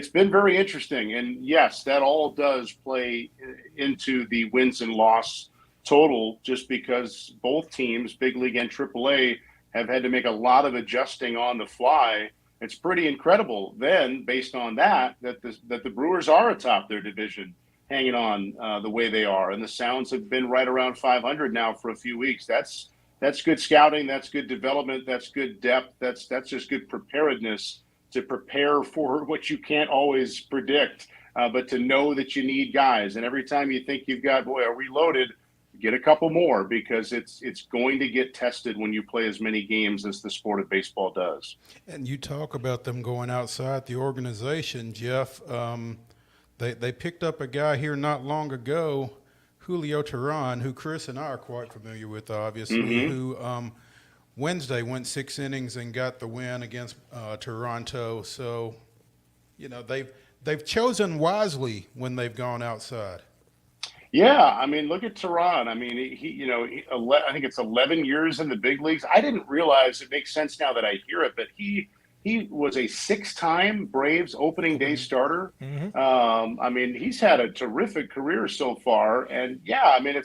been very interesting. And yes, that all does play into the wins and loss total, just because both teams, big league and AAA, have had to make a lot of adjusting on the fly. It's pretty incredible then, based on that the Brewers are atop their division, hanging on the way they are. And the Sounds have been right around 500 now for a few weeks. That's good scouting. That's good development. That's good depth. That's just good preparedness to prepare for what you can't always predict, but to know that you need guys. And every time you think you've got, boy, are we loaded, get a couple more, because it's going to get tested when you play as many games as the sport of baseball does. And you talk about them going outside the organization, Jeff. They picked up a guy here not long ago Julio Teheran, who Chris and I are quite familiar with, obviously, who Wednesday went 6 innings and got the win against Toronto. So, you know, they've chosen wisely when they've gone outside. Yeah, I mean, look at Tehran. I mean, I think it's 11 years in the big leagues. I didn't realize, it makes sense now that I hear it, but he was a 6-time Braves opening day starter. I mean, he's had a terrific career so far, and yeah, I mean,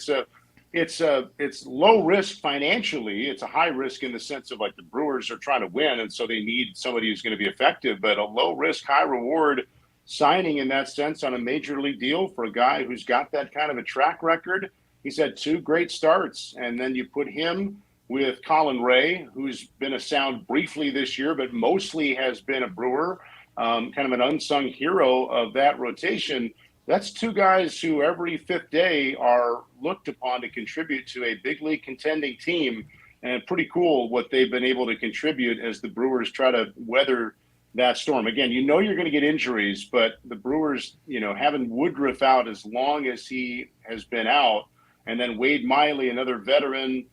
it's low risk financially. It's a high risk in the sense of, like, the Brewers are trying to win, and so they need somebody who's going to be effective, but a low risk, high reward signing in that sense on a major league deal for a guy who's got that kind of a track record. He's had 2 great starts, and then you put him with Colin Ray, who's been a Sound briefly this year, but mostly has been a Brewer, kind of an unsung hero of that rotation. That's 2 guys who every 5th day are looked upon to contribute to a big league contending team, and pretty cool what they've been able to contribute as the Brewers try to weather that storm. Again, you know you're going to get injuries, but the Brewers, you know, having Woodruff out as long as he has been out, and then Wade Miley, another veteran,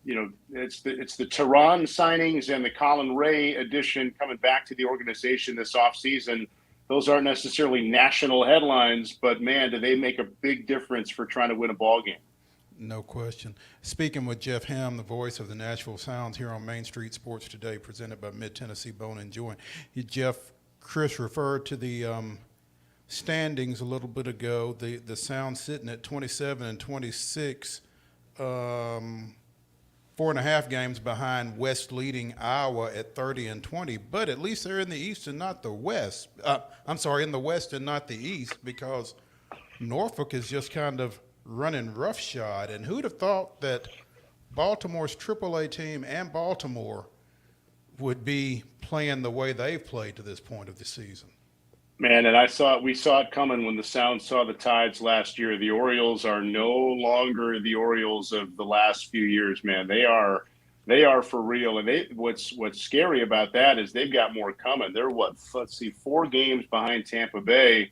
you know, it's the Tehran signings and the Colin Ray addition coming back to the organization this offseason. Those aren't necessarily national headlines, but man, do they make a big difference for trying to win a ball game. No question. Speaking with Jeff Ham, the voice of the Nashville Sounds here on Main Street Sports Today, presented by Mid-Tennessee Bone and Joint. Jeff, Chris referred to the standings a little bit ago. The Sounds sitting at 27 and 26, 4.5 games behind West leading Iowa at 30 and 20. But at least they're in the East and not the West. In the West and not the East, because Norfolk is just kind of running roughshod. And who'd have thought that Baltimore's AAA team and Baltimore would be playing the way they've played to this point of the season? Man, and we saw it coming when the Sounds saw the Tides last year. The Orioles are no longer the Orioles of the last few years, man. They are for real. And what's scary about that is they've got more coming. They're 4 games behind Tampa Bay.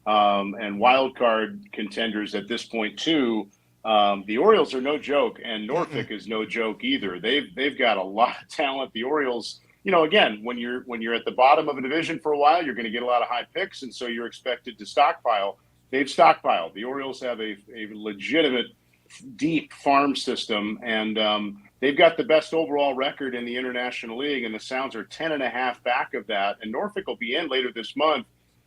And wild card contenders at this point too. The Orioles are no joke, and Norfolk is no joke either. They've got a lot of talent. The Orioles, you know, again, when you're at the bottom of a division for a while, you're going to get a lot of high picks, and so you're expected to stockpile. They've stockpiled. The Orioles have a legitimate, deep farm system, and they've got the best overall record in the International League, and the Sounds are 10.5 back of that. And Norfolk will be in later this month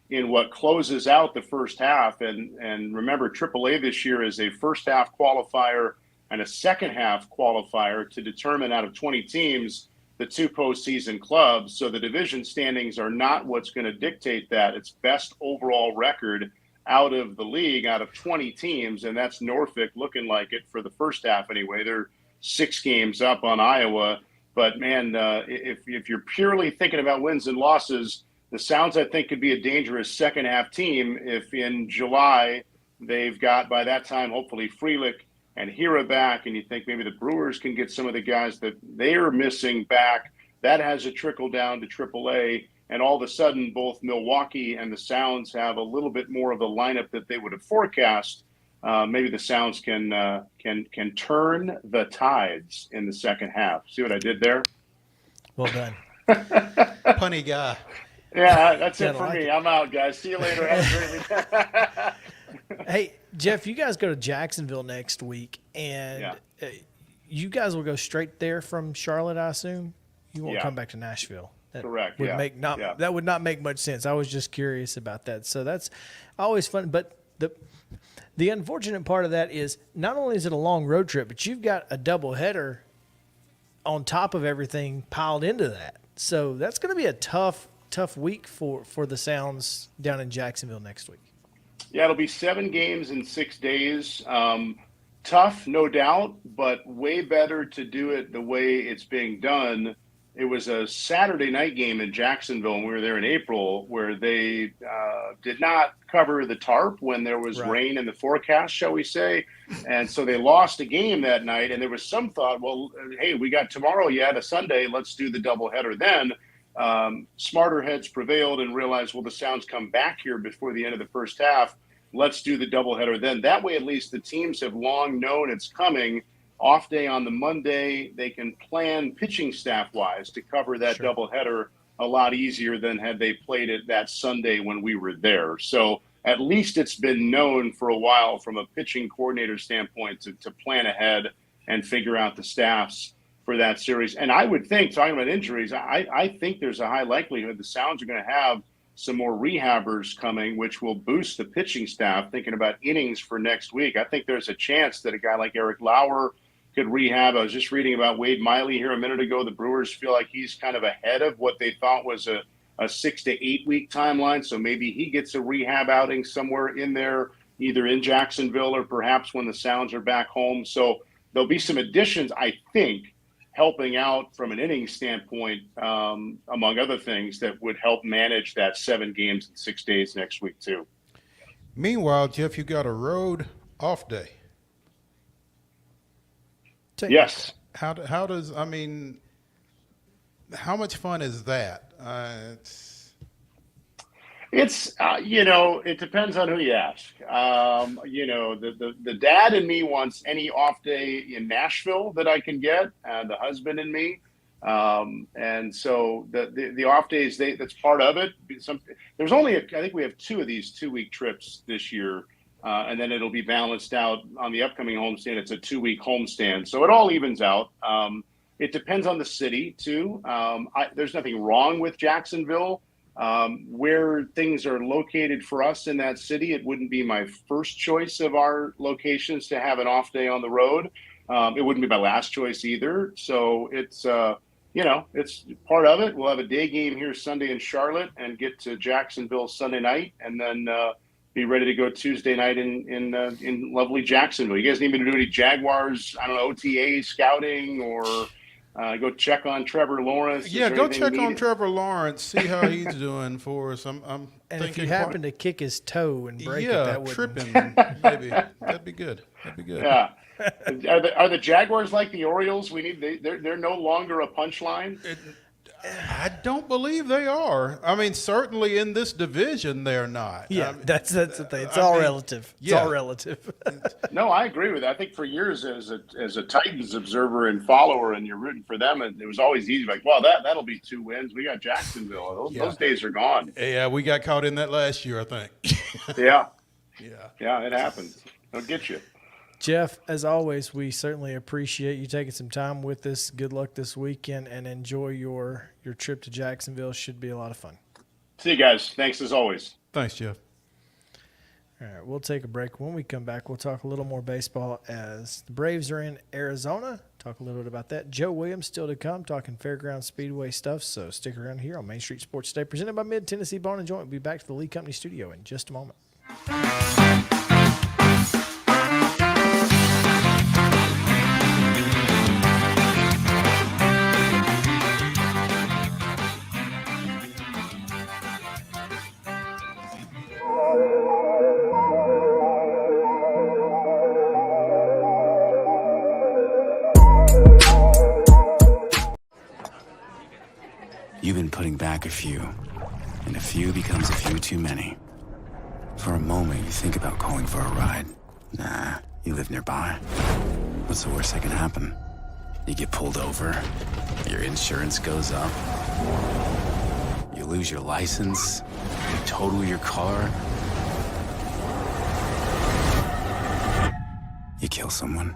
in what closes out the first half. And remember, AAA this year is a first half qualifier and a second half qualifier to determine out of 20 teams the 2 postseason clubs. So the division standings are not what's going to dictate that. It's best overall record out of the league, out of 20 teams, and that's Norfolk looking like it for the first half anyway. They're 6 games up on Iowa. But, man, if you're purely thinking about wins and losses, the Sounds, I think, could be a dangerous second-half team if in July they've got, by that time, hopefully Frelick and Hira back, and you think maybe the Brewers can get some of the guys that they are missing back. That has a trickle down to AAA, and all of a sudden both Milwaukee and the Sounds have a little bit more of the lineup that they would have forecast. Maybe the Sounds can turn the tides in the second half. See what I did there? Well done. Punny guy. Yeah, that's it for me. I'm out, guys. See you later. Have a great weekend. Hey, Jeff, you guys go to Jacksonville next week, and you guys will go straight there from Charlotte, I assume? You won't come back to Nashville. That Correct. Would That would not make much sense. I was just curious about that. So that's always fun. But the unfortunate part of that is not only is it a long road trip, but you've got a double header on top of everything piled into that. So that's going to be a tough week for the Sounds down in Jacksonville next week. Yeah, it'll be 7 games in 6 days. Tough, no doubt, but way better to do it the way it's being done. It was a Saturday night game in Jacksonville, and we were there in April, where they did not cover the tarp when there was rain in the forecast, shall we say. And so they lost a game that night, and there was some thought, well, hey, we got tomorrow yet, a Sunday, let's do the doubleheader then. Smarter heads prevailed and realized, well, the Sounds come back here before the end of the first half. let's do the doubleheader then. That way, at least the teams have long known it's coming. Off day on the Monday, they can plan pitching staff-wise to cover that doubleheader a lot easier than had they played it that Sunday when we were there. So at least it's been known for a while from a pitching coordinator standpoint to plan ahead and figure out the staffs for that series. And I would think, talking about injuries, I think there's a high likelihood the Sounds are going to have some more rehabbers coming, which will boost the pitching staff, thinking about innings for next week. I think there's a chance that a guy like Eric Lauer could rehab. I was just reading about Wade Miley here a minute ago. The Brewers feel like he's kind of ahead of what they thought was a 6 to 8 week timeline. So maybe he gets a rehab outing somewhere in there, either in Jacksonville or perhaps when the Sounds are back home. So there'll be some additions, I think, helping out from an inning standpoint, among other things, that would help manage that 7 games in 6 days next week too. Meanwhile, Jeff, you got a road off day. Yes. How does, I mean, how much fun is that? It's it depends on who you ask. The dad in me wants any off day in Nashville that I can get, the husband in me. And so the off days, that's part of it. There's only, I think we have 2 of these 2-week trips this year. And then it'll be balanced out on the upcoming homestand. It's a 2-week homestand. So it all evens out. It depends on the city too. There's nothing wrong with Jacksonville. Where things are located for us in that city, it wouldn't be my first choice of our locations to have an off day on the road. It wouldn't be my last choice either. So it's, it's part of it. We'll have a day game here Sunday in Charlotte and get to Jacksonville Sunday night, and then be ready to go Tuesday night in lovely Jacksonville. You guys need me to do any Jaguars, OTA scouting, or go check on Trevor Lawrence? Yeah, go check on Trevor Lawrence, see how he's doing for us. I'm and thinking, if you happen to kick his toe and break it, that would tripping, maybe that'd be good. Yeah. Are the Jaguars like the Orioles? They're no longer a punchline. I don't believe they are. I mean, certainly in this division, they're not. Yeah, that's the thing. It's all relative. It's all relative. No, I agree with that. I think for years as a Titans observer and follower, and you're rooting for them, and it was always easy. Like, well, that'll be 2 wins. We got Jacksonville. Those days are gone. Yeah, we got caught in that last year, I think. Yeah, it happens. They'll get you. Jeff, as always, we certainly appreciate you taking some time with us. Good luck this weekend, and enjoy your trip to Jacksonville. Should be a lot of fun. See you guys. Thanks as always. Thanks, Jeff. All right, we'll take a break. When we come back, we'll talk a little more baseball as the Braves are in Arizona. Talk a little bit about that. Joe Williams still to come, talking Fairgrounds Speedway stuff. So stick around here on Main Street Sports Today, presented by Mid-Tennessee Bone and Joint. We'll be back to the Lee Company studio in just a moment. You've been putting back a few, and a few becomes a few too many. For a moment, you think about calling for a ride. Nah, you live nearby. What's the worst that can happen? You get pulled over, your insurance goes up, you lose your license, you total your car, you kill someone.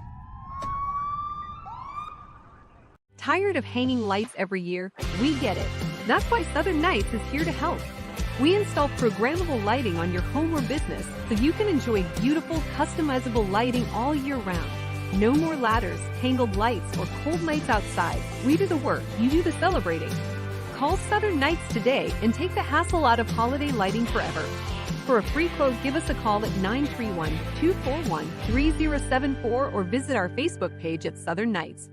Tired of hanging lights every year? We get it. That's why Southern Nights is here to help. We install programmable lighting on your home or business so you can enjoy beautiful, customizable lighting all year round. No more ladders, tangled lights, or cold nights outside. We do the work, you do the celebrating. Call Southern Nights today and take the hassle out of holiday lighting forever. For a free quote, give us a call at 931-241-3074 or visit our Facebook page at Southern Nights.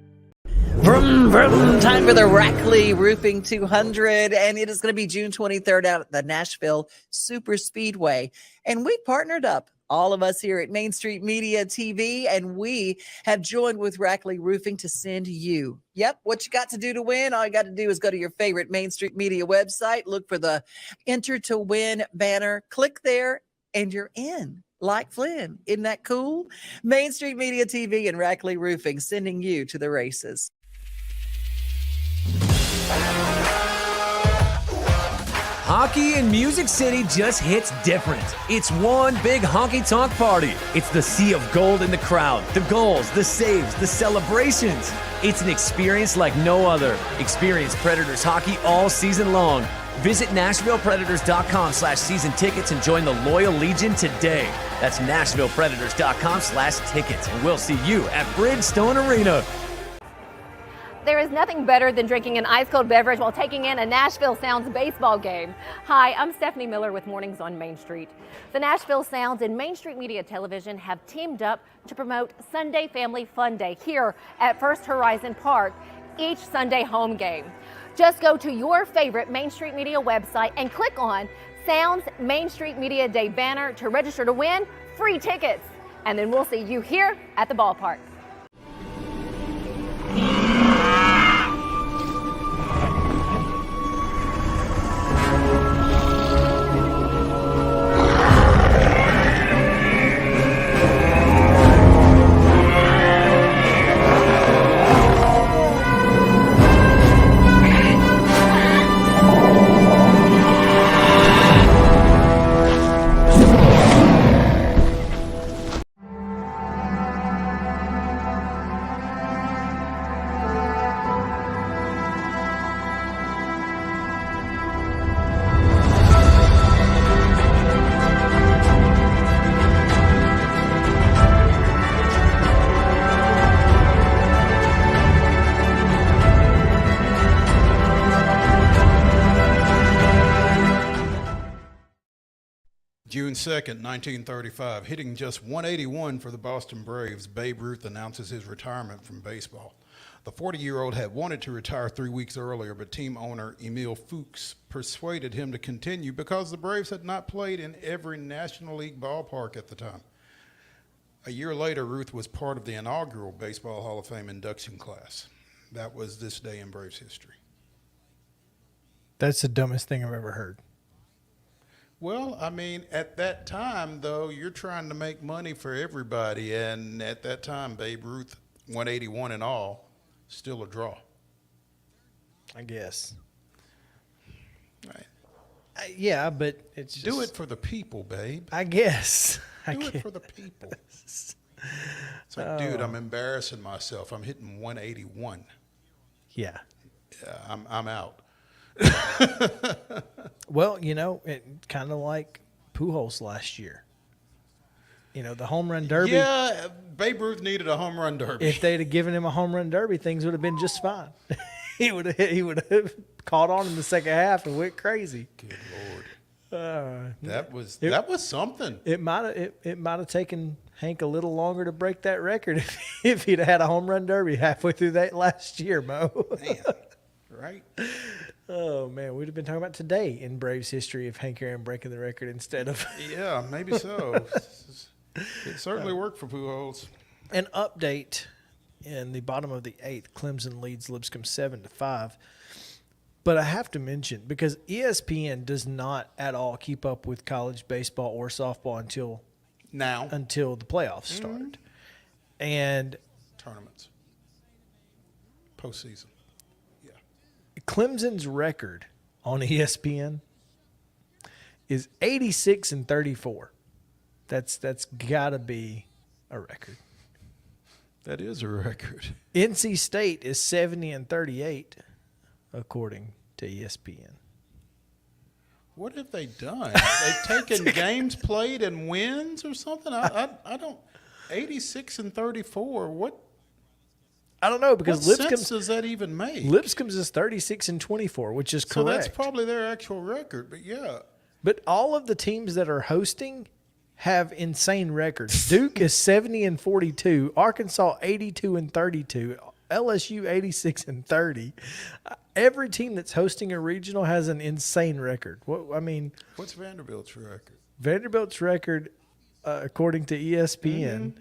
Vroom, vroom. Time for the Rackley Roofing 200, and it is going to be June 23rd out at the Nashville Super Speedway. And we partnered up, all of us here at Main Street Media TV, and we have joined with Rackley Roofing to send you. Yep, what you got to do to win? All you got to do is go to your favorite Main Street Media website, look for the Enter to Win banner, click there, and you're in. like Flynn. Isn't that cool? Main Street Media TV and Rackley Roofing sending you to the races. Hockey in Music City just hits different. It's one big honky-tonk party. It's the sea of gold in the crowd, the goals, the saves, the celebrations. It's an experience like no other. Experience Predators hockey all season long. Visit NashvillePredators.com/season tickets and join the Loyal Legion today. That's NashvillePredators.com/tickets, and we'll see you at Bridgestone Arena. There is nothing better than drinking an ice-cold beverage while taking in a Nashville Sounds baseball game. Hi, I'm Stephanie Miller with Mornings on Main Street. The Nashville Sounds and Main Street Media Television have teamed up to promote Sunday Family Fun Day here at First Horizon Park, each Sunday home game. Just go to your favorite Main Street Media website and click on Sounds Main Street Media Day banner to register to win free tickets. And then we'll see you here at the ballpark. June 2nd, 1935, hitting just 181 for the Boston Braves, Babe Ruth announces his retirement from baseball. The 40-year-old had wanted to retire 3 weeks earlier, but team owner Emil Fuchs persuaded him to continue because the Braves had not played in every National League ballpark at the time. A year later, Ruth was part of the inaugural Baseball Hall of Fame induction class. That was this day in Braves history. That's the dumbest thing I've ever heard. Well, I mean, at that time, though, you're trying to make money for everybody, and at that time, Babe Ruth, 181 in all, still a draw. I guess. Right. Yeah, but it's just... Do it for the people, babe. I guess. Do it for the people. It's like, dude, I'm embarrassing myself. I'm hitting 181. Yeah. Yeah, I'm out. Well, you know, it kind of like Pujols last year. You know, the home run derby. Yeah, Babe Ruth needed a home run derby. If they'd have given him a home run derby, things would have been just fine. he would have caught on in the second half and went crazy. Good Lord. That was something. It might have taken Hank a little longer to break that record if he'd had a home run derby halfway through that last year, Mo. Man, right? Oh, man, we'd have been talking about today in Braves history of Hank Aaron breaking the record instead of... Yeah, maybe so. It certainly worked for Pujols. An update in the bottom of the 8th, Clemson leads Lipscomb 7-5. But I have to mention, because ESPN does not at all keep up with college baseball or softball until the playoffs started. And tournaments. Postseason. Clemson's record on ESPN is 86-34. That's got to be a record. That is a record. NC State is 70-38, according to ESPN. What have they done? They've taken games played and wins or something? I don't. 86-34. What? I don't know, because what sense does that even make? Lipscomb's is 36-24, which is correct. So that's probably their actual record, but yeah. But all of the teams that are hosting have insane records. Duke is 70-42, Arkansas 82-32, LSU 86-30. Every team that's hosting a regional has an insane record. What's Vanderbilt's record? Vanderbilt's record, according to ESPN,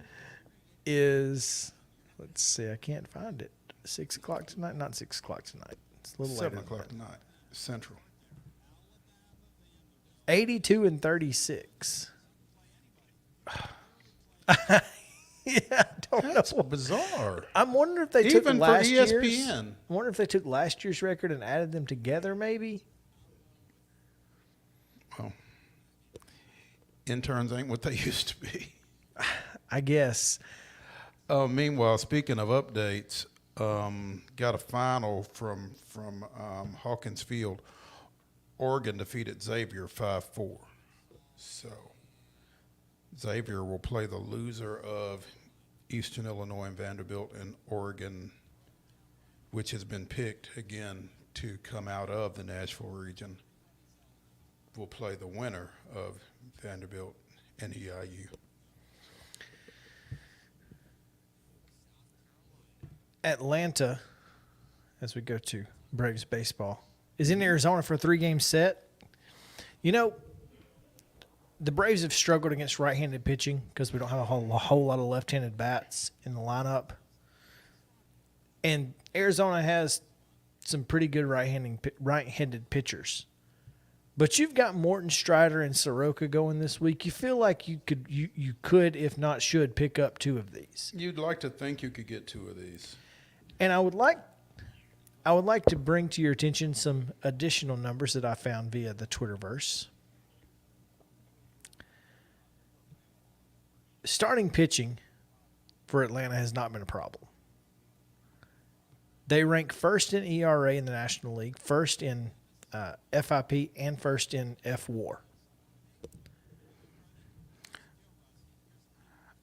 is, let's see, I can't find it. 6 o'clock tonight? Not 6 o'clock tonight. It's a little 7 later o'clock tonight. Central. 82-36. Yeah, I don't That's know. bizarre. I'm wondering if they took Even for last year's. ESPN. I wonder if they took last year's record and added them together, maybe. Well, interns ain't what they used to be. I guess. Meanwhile, speaking of updates, got a final from Hawkins Field. Oregon defeated Xavier 5-4. So Xavier will play the loser of Eastern Illinois and Vanderbilt, and Oregon, which has been picked again to come out of the Nashville region, will play the winner of Vanderbilt and EIU. Atlanta, as we go to Braves baseball, is in Arizona for a 3-game set. You know, the Braves have struggled against right-handed pitching because we don't have a whole lot of left-handed bats in the lineup. And Arizona has some pretty good right-handed pitchers. But you've got Morton, Strider, and Soroka going this week. You feel like you could, if not should, pick up 2 of these. You'd like to think you could get 2 of these. And I would like to bring to your attention some additional numbers that I found via the Twitterverse. Starting pitching for Atlanta has not been a problem. They rank first in ERA in the National League, first in FIP, and first in FWAR.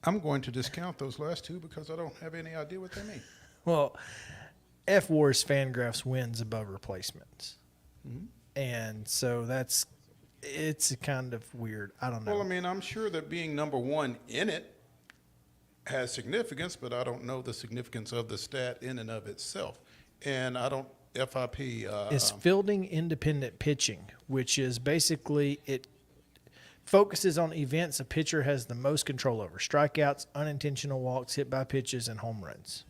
I'm going to discount those last 2 because I don't have any idea what they mean. Well, FWAR is Fangraphs wins above replacements. Mm-hmm. And so it's kind of weird. I don't know. Well, I mean, I'm sure that being number 1 in it has significance, but I don't know the significance of the stat in and of itself. And I don't, FIP. Is fielding independent pitching, which is basically it focuses on events a pitcher has the most control over: strikeouts, unintentional walks, hit by pitches, and home runs.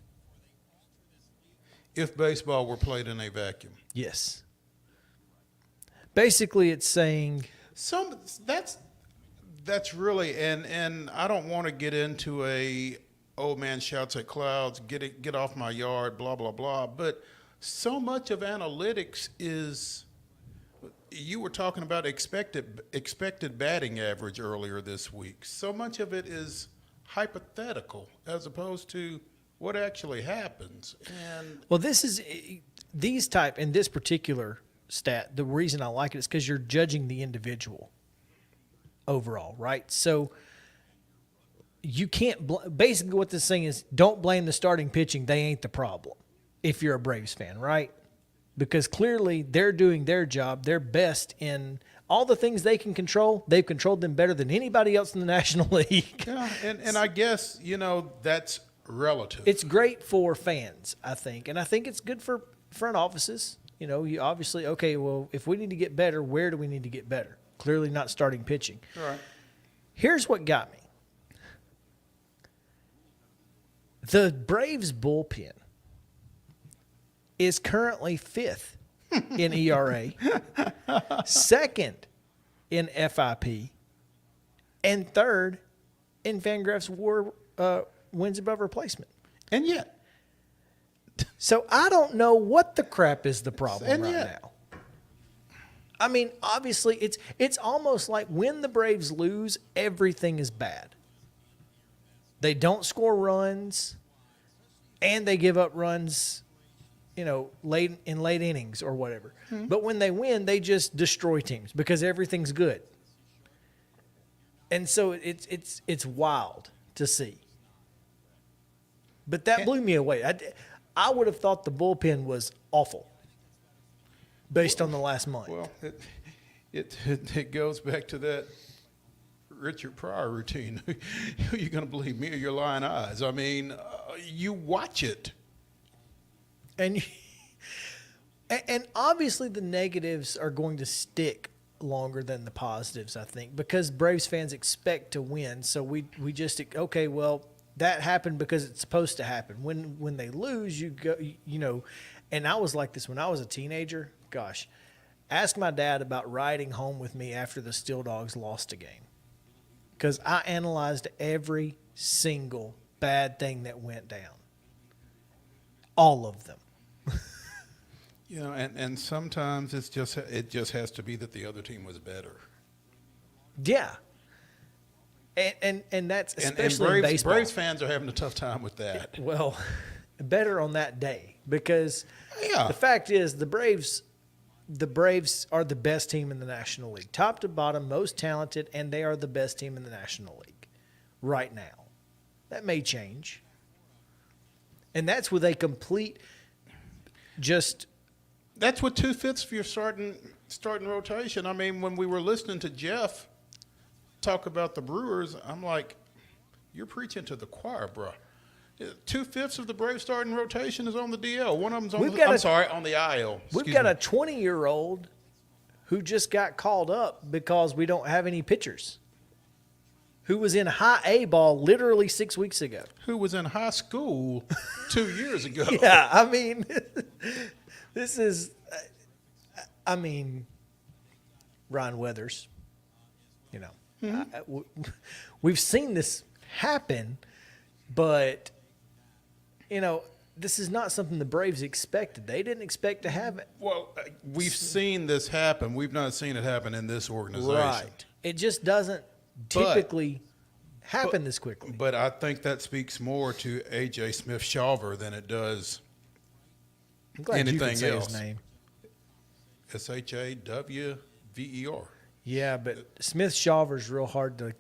If baseball were played in a vacuum. Yes. Basically, it's saying that's really, and I don't want to get into a old man shouts at clouds, get off my yard, blah blah blah. But so much of analytics is. You were talking about expected batting average earlier this week. So much of it is hypothetical as opposed to what actually happens. And well, in this particular stat, the reason I like it is because you're judging the individual overall, right? So you can't basically what this thing is, don't blame the starting pitching. They ain't the problem if you're a Braves fan, right? Because clearly they're doing their job, their best in all the things they can control. They've controlled them better than anybody else in the National League. Yeah, and I guess, that's relative. It's great for fans, I think. And I think it's good for front offices. You obviously, okay, well, if we need to get better, where do we need to get better? Clearly not starting pitching. All right. Here's what got me. The Braves bullpen is currently 5th in ERA, 2nd in FIP, and 3rd in Fangraphs WAR wins above replacement. And yet. So I don't know what the crap is the problem now. I mean, obviously, it's almost like when the Braves lose, everything is bad. They don't score runs, and they give up runs late innings or whatever. Mm-hmm. But when they win, they just destroy teams because everything's good. And so it's wild to see. But that blew me away. I would have thought the bullpen was awful based on the last month. Well, it goes back to that Richard Pryor routine. Are you going to believe me or your lying eyes? I mean, you watch it. And obviously the negatives are going to stick longer than the positives, I think, because Braves fans expect to win. So we just, okay, well, that happened because it's supposed to happen. When they lose, you go, and I was like this when I was a teenager. Gosh, ask my dad about riding home with me after the Steel Dogs lost a game, because I analyzed every single bad thing that went down. All of them. You know, and sometimes it just has to be that the other team was better. Yeah. And that's especially in baseball. Braves fans are having a tough time with that. Well, better on that day because the fact is the Braves are the best team in the National League. Top to bottom, most talented, and they are the best team in the National League right now. That may change. And that's with a complete That's with 2/5 of your starting rotation. I mean, when we were listening to Jeff talk about the Brewers, I'm like, you're preaching to the choir, bro. 2/5 of the Braves starting rotation is on the DL. One of them's on on the IL. We've got a 20-year-old who just got called up because we don't have any pitchers, who was in high A ball literally 6 weeks ago. Who was in high school 2 years ago. Yeah, I mean, this is, Ryan Weathers, you know. We've seen this happen, but, you know, this is not something the Braves expected. They didn't expect to have it. Well, we've seen this happen. We've not seen it happen in this organization. Right. It just doesn't typically happen this quickly. But I think that speaks more to A.J. Smith-Shawver than it does I'm glad anything you can say else. his name. S-H-A-W-V-E-R. Yeah, but Smith-Shawver's real hard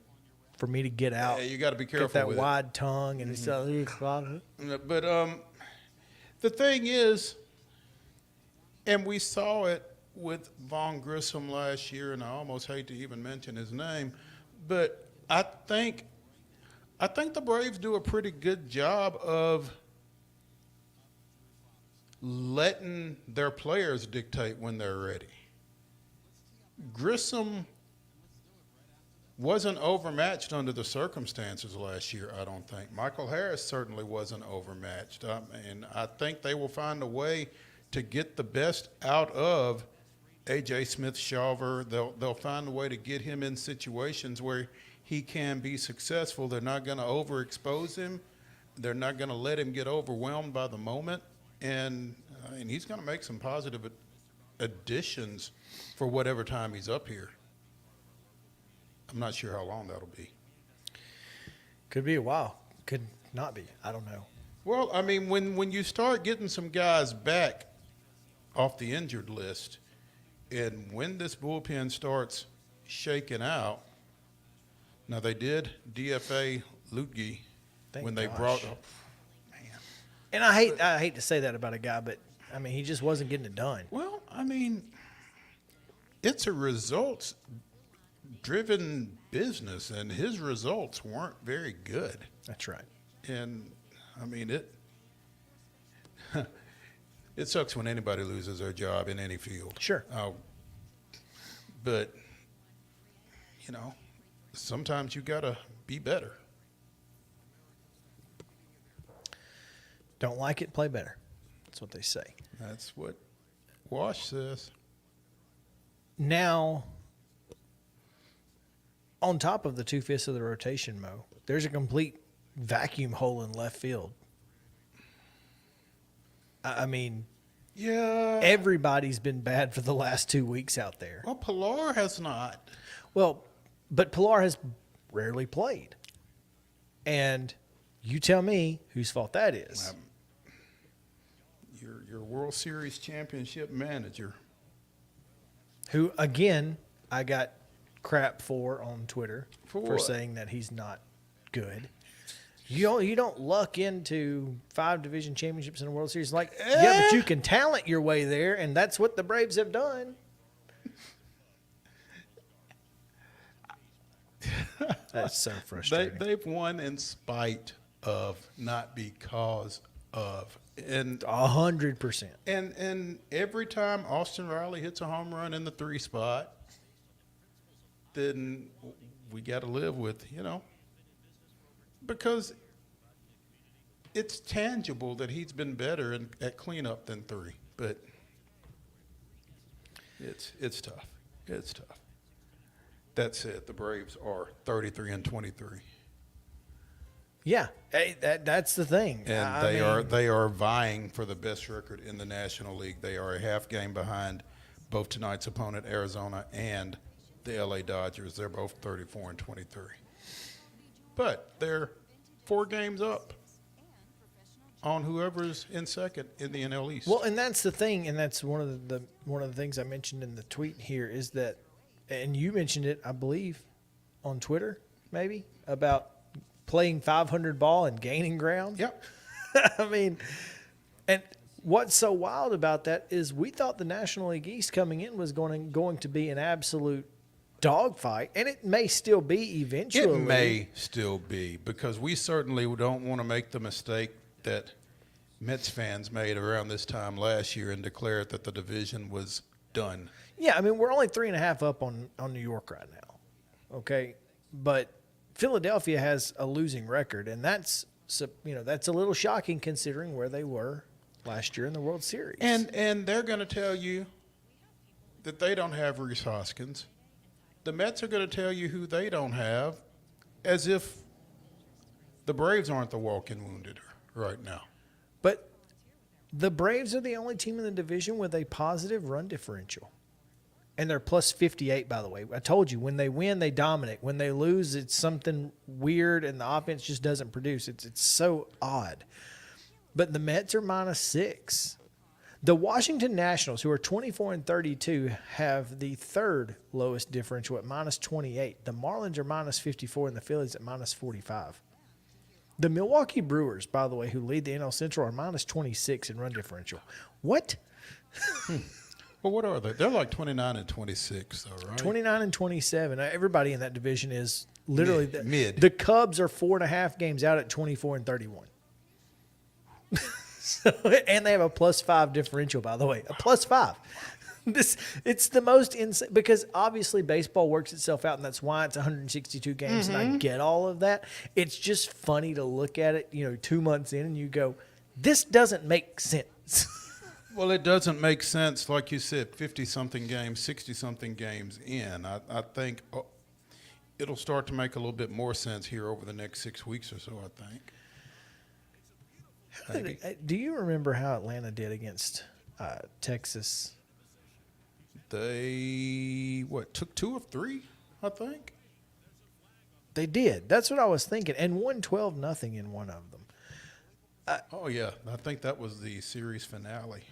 for me to get out. Yeah, you got to be careful get that with wide tongue and stuff. But the thing is, and we saw it with Vaughn Grissom last year, and I almost hate to even mention his name, but I think the Braves do a pretty good job of letting their players dictate when they're ready. Grissom wasn't overmatched under the circumstances last year, I don't think. Michael Harris certainly wasn't overmatched. And I think they will find a way to get the best out of A.J. Smith-Shawver. They'll find a way to get him in situations where he can be successful. They're not going to overexpose him. They're not going to let him get overwhelmed by the moment. And he's going to make some positive additions for whatever time he's up here. I'm not sure how long that'll be. Could be a while. Could not be. I don't know. Well, I mean, when you start getting some guys back off the injured list, and when this bullpen starts shaking out, now they did DFA Lutke when they brought up. And I hate to say that about a guy, but I mean he just wasn't getting it done. Well, I mean, it's a results-driven business, and his results weren't very good. That's right. And I mean it sucks when anybody loses their job in any field. Sure. But you know, sometimes you gotta be better. Don't like it, play better. That's what they say. That's what Wash says. Now, on top of the 2/5 of the rotation, Mo, there's a complete vacuum hole in left field. I mean, yeah, everybody's been bad for the last 2 weeks out there. Well, Pilar has not. Well, but Pilar has rarely played. And you tell me whose fault that is. Your World Series championship manager. Who, again, I got crap for on Twitter for what? saying that he's not good. You don't luck into 5 division championships in the World Series. Like, yeah, but you can talent your way there, and that's what the Braves have done. That's so frustrating. They've won in spite of, not because of. And 100%. And every time Austin Riley hits a home run in the 3 spot, then we got to live with, because it's tangible that he's been better at cleanup than 3. But it's tough. It's tough. That said, the Braves are 33-23. Yeah, hey, that's the thing. And they are vying for the best record in the National League. They are a half game behind both tonight's opponent, Arizona, and the LA Dodgers. They're both 34 and 23. But they're 4 games up on whoever's in second in the NL East. Well, and that's the thing, and that's one of the things I mentioned in the tweet here is that, and you mentioned it, I believe, on Twitter, maybe, about playing 500 ball and gaining ground. Yep. I mean, and what's so wild about that is we thought the National League East coming in was going to be an absolute dogfight, and it may still be eventually. It may still be, because we certainly don't want to make the mistake that Mets fans made around this time last year and declared that the division was done. Yeah, I mean, we're only 3.5 up on New York right now, okay? But Philadelphia has a losing record, and that's a little shocking considering where they were last year in the World Series. And they're going to tell you that they don't have Rhys Hoskins. The Mets are going to tell you who they don't have, as if the Braves aren't the walking wounded right now. But the Braves are the only team in the division with a positive run differential. And they're plus 58, by the way. I told you, when they win, they dominate. When they lose, it's something weird, and the offense just doesn't produce. It's so odd. But the Mets are minus 6. The Washington Nationals, who are 24 and 32, have the third lowest differential at minus 28. The Marlins are minus 54, and the Phillies at minus 45. The Milwaukee Brewers, by the way, who lead the NL Central, are minus 26 in run differential. What? Well, what are they? They're like 29 and 26, though, right? 29 and 27. Everybody in that division is literally mid. The Cubs are 4.5 games out at 24 and 31. And they have a plus 5 differential, by the way, a plus 5. It's the most insane, because obviously baseball works itself out, and that's why it's 162 games. And I get all of that. It's just funny to look at it, 2 months in, and you go, this doesn't make sense. Well, it doesn't make sense, like you said, 50-something games, 60-something games in. I think it'll start to make a little bit more sense here over the next 6 weeks or so, I think. Do you remember how Atlanta did against Texas? They, took 2 of 3, I think? They did. That's what I was thinking. And won 12-0 in one of them. Oh, yeah. I think that was the series finale.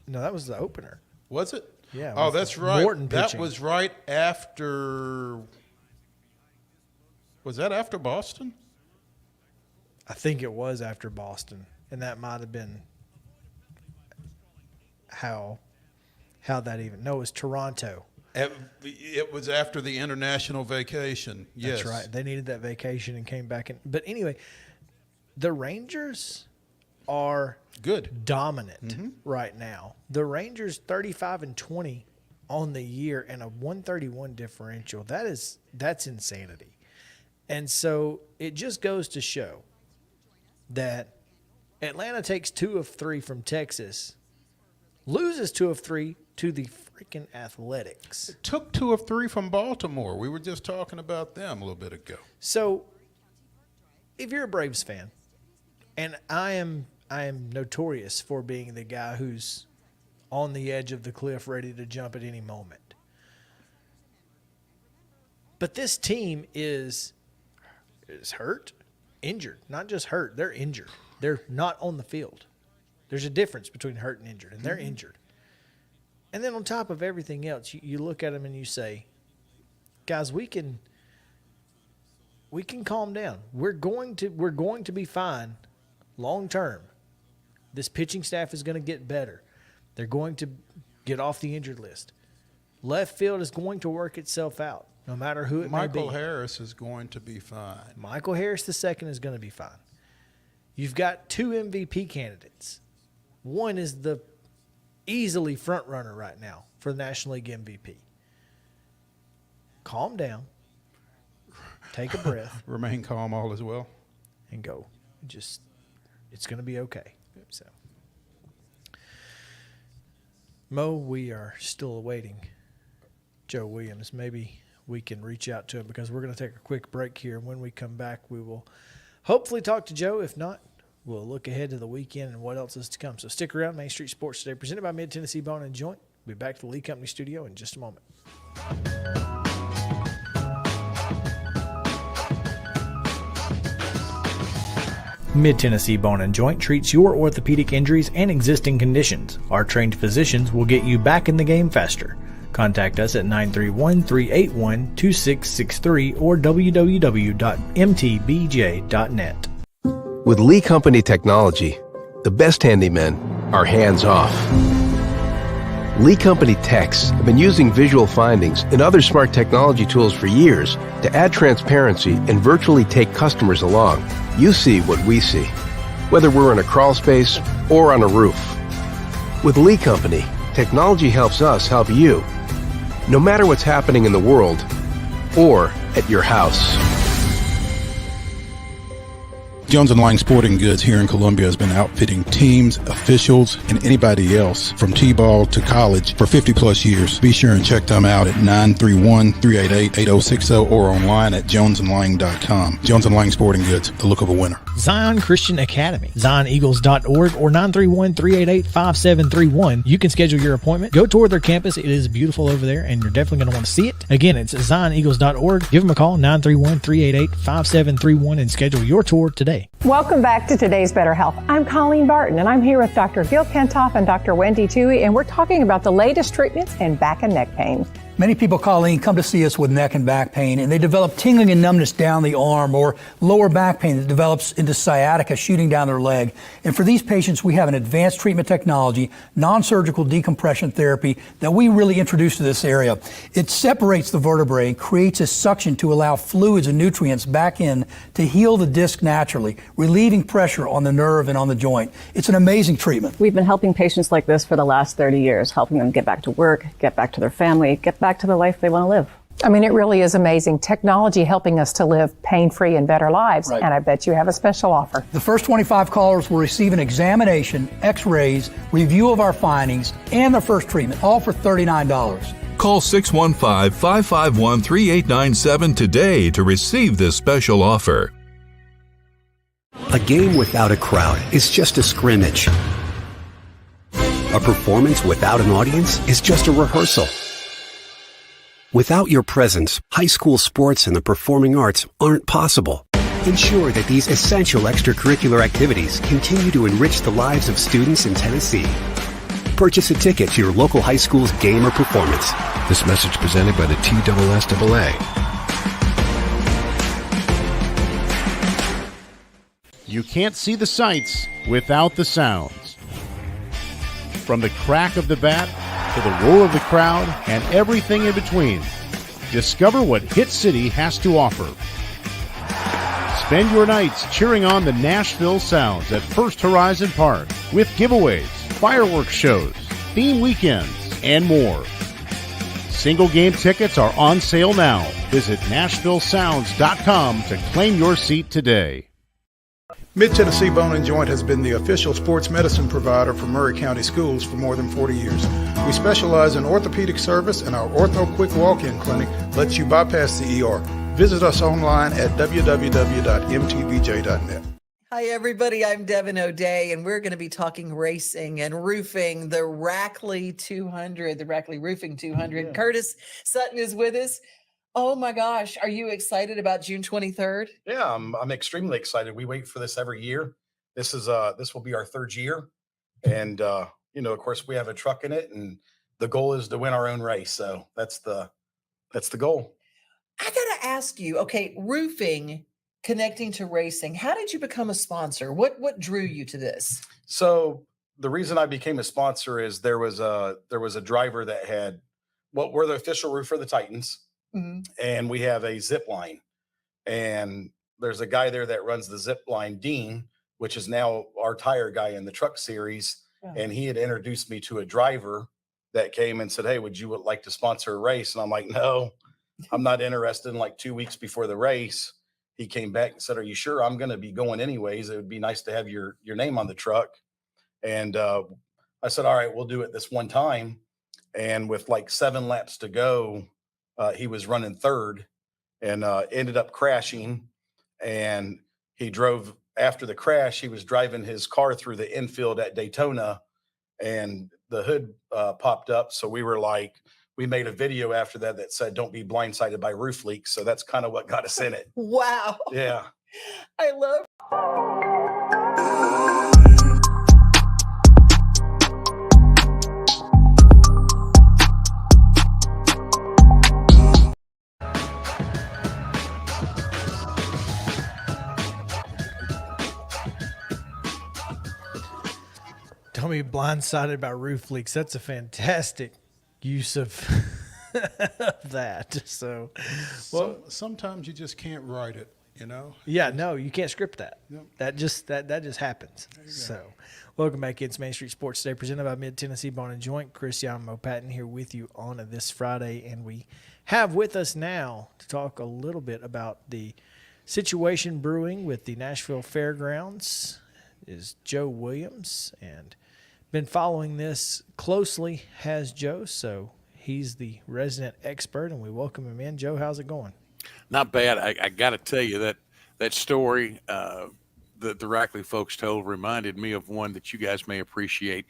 No, that was the opener. Was it? Yeah. Oh, that's right. Morton that pitching. was right after – was that after Boston? I think it was after Boston, and that might have been how that even – no, it was Toronto. It was after the international vacation. Yes. That's right. They needed that vacation and came back. But anyway, the Rangers are dominant right now. The Rangers 35 and 20 on the year and a 131 differential. That's insanity. And so it just goes to show that Atlanta takes 2 of 3 from Texas, loses 2 of 3 to the freaking Athletics. It took 2 of 3 from Baltimore. We were just talking about them a little bit ago. So if you're a Braves fan, and I am notorious for being the guy who's on the edge of the cliff ready to jump at any moment. But this team is hurt, injured, not just hurt, they're injured. They're not on the field. There's a difference between hurt and injured, and they're injured. And then on top of everything else, you look at them and you say, guys, we can calm down. We're going to be fine long term. This pitching staff is going to get better. They're going to get off the injured list. Left field is going to work itself out, no matter who it may be. Michael Harris is going to be fine. Michael Harris II is going to be fine. You've got 2 MVP candidates. One is the easily front runner right now for the National League MVP. Calm down. Take a breath. Remain calm, all is well. And go. It's going to be okay. So, Mo, we are still awaiting Joe Williams. Maybe we can reach out to him because we're going to take a quick break here. When we come back, we will hopefully talk to Joe. If not, we'll look ahead to the weekend and what else is to come. So stick around. Main Street Sports Today, presented by Mid-Tennessee Bone and Joint. We'll be back to the Lee Company studio in just a moment. Mid-Tennessee Bone and Joint treats your orthopedic injuries and existing conditions. Our trained physicians will get you back in the game faster. Contact us at 931-381-2663 or www.mtbj.net. With Lee Company technology, the best handymen are hands-off. Lee Company techs have been using visual findings and other smart technology tools for years to add transparency and virtually take customers along. You see what we see, whether we're in a crawl space or on a roof. With Lee Company, technology helps us help you, no matter what's happening in the world or at your house. Jones & Lang Sporting Goods here in Columbia has been outfitting teams, officials, and anybody else from T-ball to college for 50-plus years. Be sure and check them out at 931-388-8060 or online at jonesandlang.com. Jones & Lang Sporting Goods, the look of a winner. Zion Christian Academy, zioneagles.org or 931-388-5731. You can schedule your appointment. Go tour their campus. It is beautiful over there, and you're definitely going to want to see it. Again, it's zioneagles.org. Give them a call, 931-388-5731, and schedule your tour today. Welcome back to Today's Better Health. I'm Colleen Barton, and I'm here with Dr. Gil Kentoff and Dr. Wendy Toohey, and we're talking about the latest treatments in back and neck pain. Many people, Colleen, come to see us with neck and back pain, and they develop tingling and numbness down the arm or lower back pain that develops into sciatica shooting down their leg. And for these patients, we have an advanced treatment technology, non-surgical decompression therapy that we really introduced to this area. It separates the vertebrae and creates a suction to allow fluids and nutrients back in to heal the disc naturally, relieving pressure on the nerve and on the joint. It's an amazing treatment. We've been helping patients like this for the last 30 years, helping them get back to work, get back to their family, get back to the life they want to live. I mean, it really is amazing. Technology helping us to live pain-free and better lives. Right. And I bet you have a special offer. The first 25 callers will receive an examination, x-rays, review of our findings, and their first treatment, all for $39. Call 615-551-3897 today to receive this special offer. A game without a crowd is just a scrimmage. A performance without an audience is just a rehearsal. Without your presence, high school sports and the performing arts aren't possible. Ensure that these essential extracurricular activities continue to enrich the lives of students in Tennessee. Purchase a ticket to your local high school's game or performance. This message presented by the TSSAA. You can't see the sights without the sounds. From the crack of the bat to the roar of the crowd and everything in between, discover what Hit City has to offer. Spend your nights cheering on the Nashville Sounds at First Horizon Park with giveaways, fireworks shows, theme weekends, and more. Single game tickets are on sale now. Visit NashvilleSounds.com to claim your seat today. Mid-Tennessee Bone & Joint has been the official sports medicine provider for Murray County Schools for more than 40 years. We specialize in orthopedic service, and our Ortho Quick Walk-In Clinic lets you bypass the ER. Visit us online at www.mtbj.net. Hi, everybody. I'm Devin O'Day, and we're going to be talking racing and roofing, the Rackley 200, the Rackley Roofing 200. Yeah. Curtis Sutton is with us. Oh my gosh. Are you excited about June 23rd? Yeah, I'm extremely excited. We wait for this every year. This will be our third year. And, of course we have a truck in it, and the goal is to win our own race. So that's the goal. I got to ask you, okay, roofing connecting to racing. How did you become a sponsor? What drew you to this? So the reason I became a sponsor is there was a driver that we're the official roofer of the Titans. Mm-hmm. And we have a zip line, and there's a guy there that runs the zip line, Dean, which is now our tire guy in the truck series. Yeah. And he had introduced me to a driver that came and said, "Hey, would you like to sponsor a race?" And I'm like, "No, I'm not interested." And like 2 weeks before the race, he came back and said, "Are you sure? I'm going to be going anyways. It would be nice to have your name on the truck." And I said, "All right, we'll do it this one time." And with like 7 laps to go, he was running third and ended up crashing. And he drove after the crash. He was driving his car through the infield at Daytona, and the hood popped up. So we were like, we made a video after that said, "Don't be blindsided by roof leaks." So that's kind of what got us in it. Wow. Yeah. I love. Don't be blindsided by roof leaks. That's a fantastic use of that. So, well, sometimes you just can't write it, you know? Yeah, no, you can't script that. Yep. That just happens. So, welcome back. It's Main Street Sports Today, presented by Mid Tennessee Bone and Joint. Chris Yow and Mo Patton here with you on this Friday, and we have with us now to talk a little bit about the situation brewing with the Nashville Fairgrounds is Joe Williams, and been following this closely has Joe, so he's the resident expert, and we welcome him in. Joe, how's it going? Not bad. I got to tell you that story that the Rackley folks told reminded me of one that you guys may appreciate.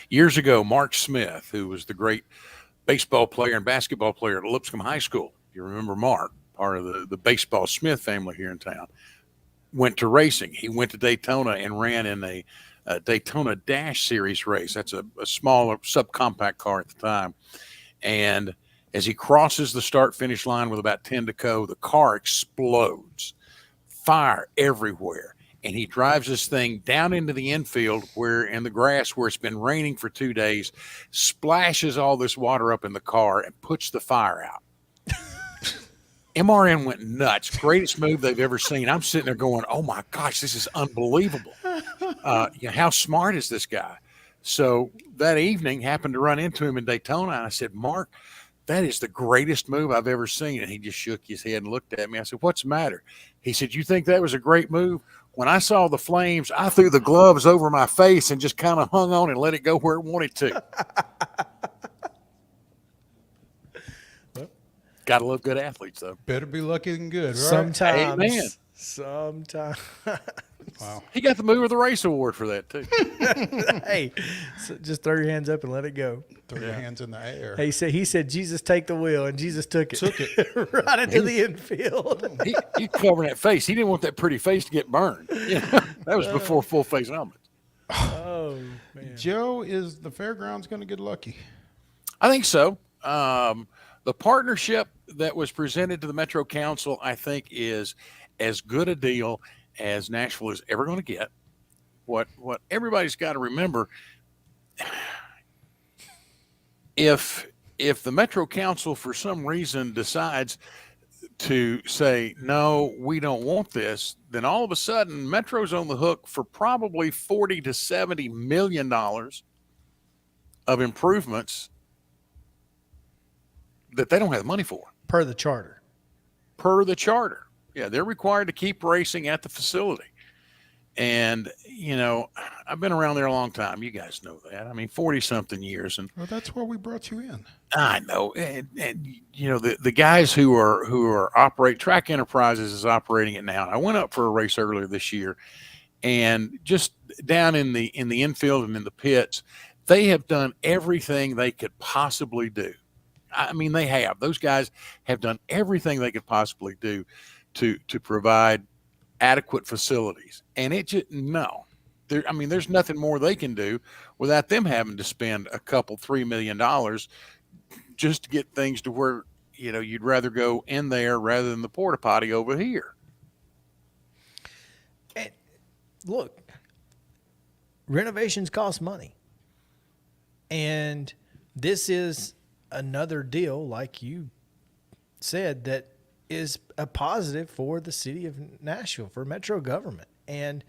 Years ago, Mark Smith, who was the great baseball player and basketball player at Lipscomb High School, you remember Mark, part of the baseball Smith family here in town, went to racing. He went to Daytona and ran in a Daytona Dash Series race. That's a smaller subcompact car at the time. And as he crosses the start-finish line with about 10 to go, the car explodes, fire everywhere. And he drives this thing down into the infield in the grass where it's been raining for 2 days, splashes all this water up in the car and puts the fire out. MRN went nuts. Greatest move they've ever seen. I'm sitting there going, oh my gosh, this is unbelievable. How smart is this guy? So that evening, happened to run into him in Daytona, and I said, Mark, that is the greatest move I've ever seen. And he just shook his head and looked at me. I said, what's the matter? He said, you think that was a great move? When I saw the flames, I threw the gloves over my face and just kind of hung on and let it go where it wanted to. Gotta love good athletes, though. Better be lucky than good, right? Sometimes. Amen. Sometimes. Wow. He got the Move of the Race award for that, too. Hey, so just throw your hands up and let it go. Throw your hands in the air. Hey, he said, Jesus, take the wheel, and Jesus took it. Right into the infield. he covered that face. He didn't want that pretty face to get burned. That was before full face helmet. Oh, man. Joe, is the fairgrounds going to get lucky? I think so. The partnership that was presented to the Metro Council, I think, is as good a deal as Nashville is ever going to get. What everybody's got to remember, if the Metro Council for some reason decides to say, no, we don't want this, then all of a sudden Metro's on the hook for probably $40 to $70 million of improvements that they don't have money for. Per the charter. Yeah, they're required to keep racing at the facility. And, I've been around there a long time. You guys know that. I mean, 40-something years. And well, that's why we brought you in. I know. And the guys who are operate Track Enterprises is operating it now. And I went up for a race earlier this year, and just down in the infield and in the pits, they have done everything they could possibly do. I mean, they have. Those guys have done everything they could possibly do to provide adequate facilities. And there's nothing more they can do without them having to spend $3 million just to get things to where, you'd rather go in there rather than the porta potty over here. And look, renovations cost money. And this is another deal, like you said, that is a positive for the city of Nashville, for Metro government. And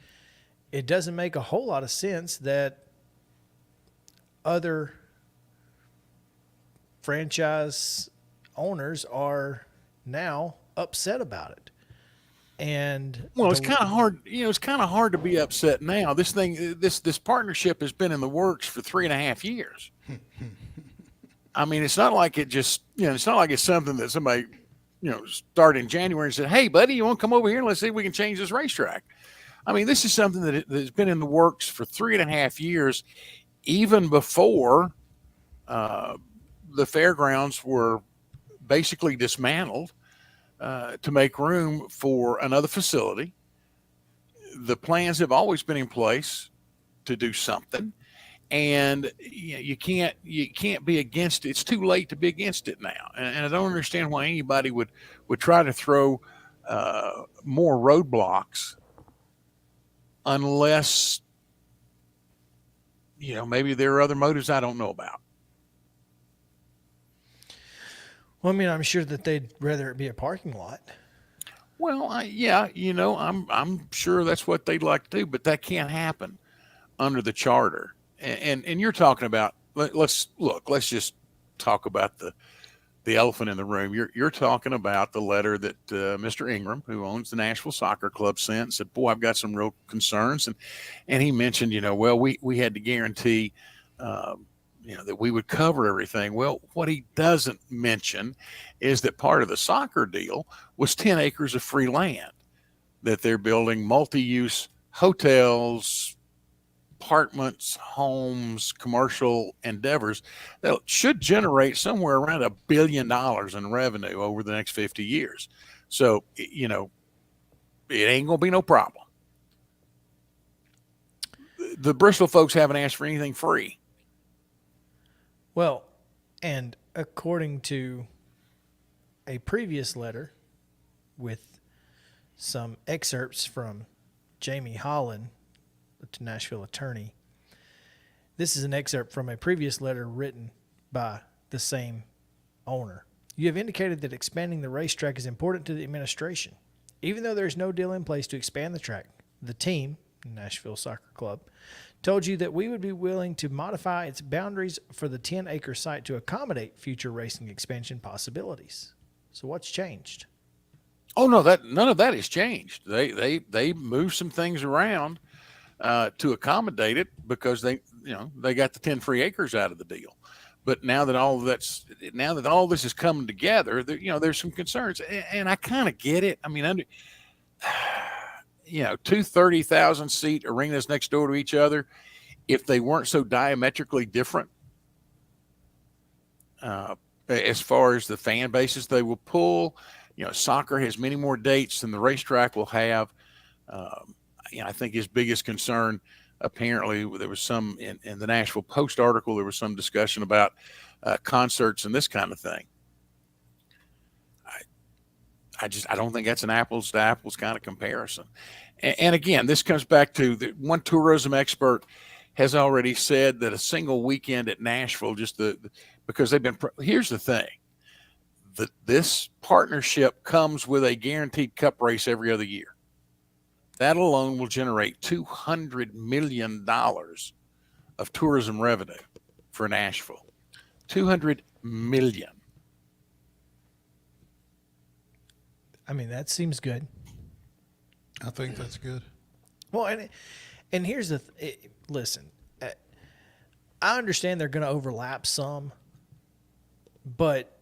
it doesn't make a whole lot of sense that other franchise owners are now upset about it. And it's kind of hard, it's kind of hard to be upset now. This partnership has been in the works for 3.5 years. I mean, it's not like it just, it's not like it's something that somebody start in January and said, "Hey, buddy, you want to come over here and let's see if we can change this racetrack?" I mean, this is something that's been in the works for 3.5 years, even before the fairgrounds were basically dismantled to make room for another facility. The plans have always been in place to do something, and you can't be against it. It's too late to be against it now, and I don't understand why anybody would try to throw more roadblocks unless maybe there are other motives I don't know about. Well, I mean, I'm sure that they'd rather it be a parking lot. Well, I'm sure that's what they'd like to do, but that can't happen under the charter. And you're talking about, let's just talk about the elephant in the room. You're talking about the letter that Mr. Ingram, who owns the Nashville Soccer Club, sent and said, "Boy, I've got some real concerns." And he mentioned, well, we had to guarantee, that we would cover everything. Well, what he doesn't mention is that part of the soccer deal was 10 acres of free land that they're building multi-use hotels, apartments, homes, commercial endeavors that should generate somewhere around $1 billion in revenue over the next 50 years. So, it ain't going to be no problem. The Bristol folks haven't asked for anything free. Well, and according to a previous letter with some excerpts from Jamie Holland, the Nashville attorney, this is an excerpt from a previous letter written by the same owner. "You have indicated that expanding the racetrack is important to the administration. Even though there is no deal in place to expand the track, the team, Nashville Soccer Club, told you that we would be willing to modify its boundaries for the 10-acre site to accommodate future racing expansion possibilities." So what's changed? Oh no, none of that has changed. They moved some things around to accommodate it because they got the 10 free acres out of the deal. But now that all this is coming together, there's some concerns, and I kind of get it. I mean, two 30,000 seat arenas next door to each other, if they weren't so diametrically different as far as the fan bases they will pull, soccer has many more dates than the racetrack will have. I think his biggest concern, apparently, there was some in the Nashville Post article, there was some discussion about concerts and this kind of thing. I don't think that's an apples to apples kind of comparison. And again, this comes back to one tourism expert has already said that a single weekend at Nashville, because here's the thing, that this partnership comes with a guaranteed cup race every other year. That alone will generate $200 million of tourism revenue for Nashville. $200 million. I mean, that seems good. I think that's good. Well, and here's listen, I understand they're going to overlap some, but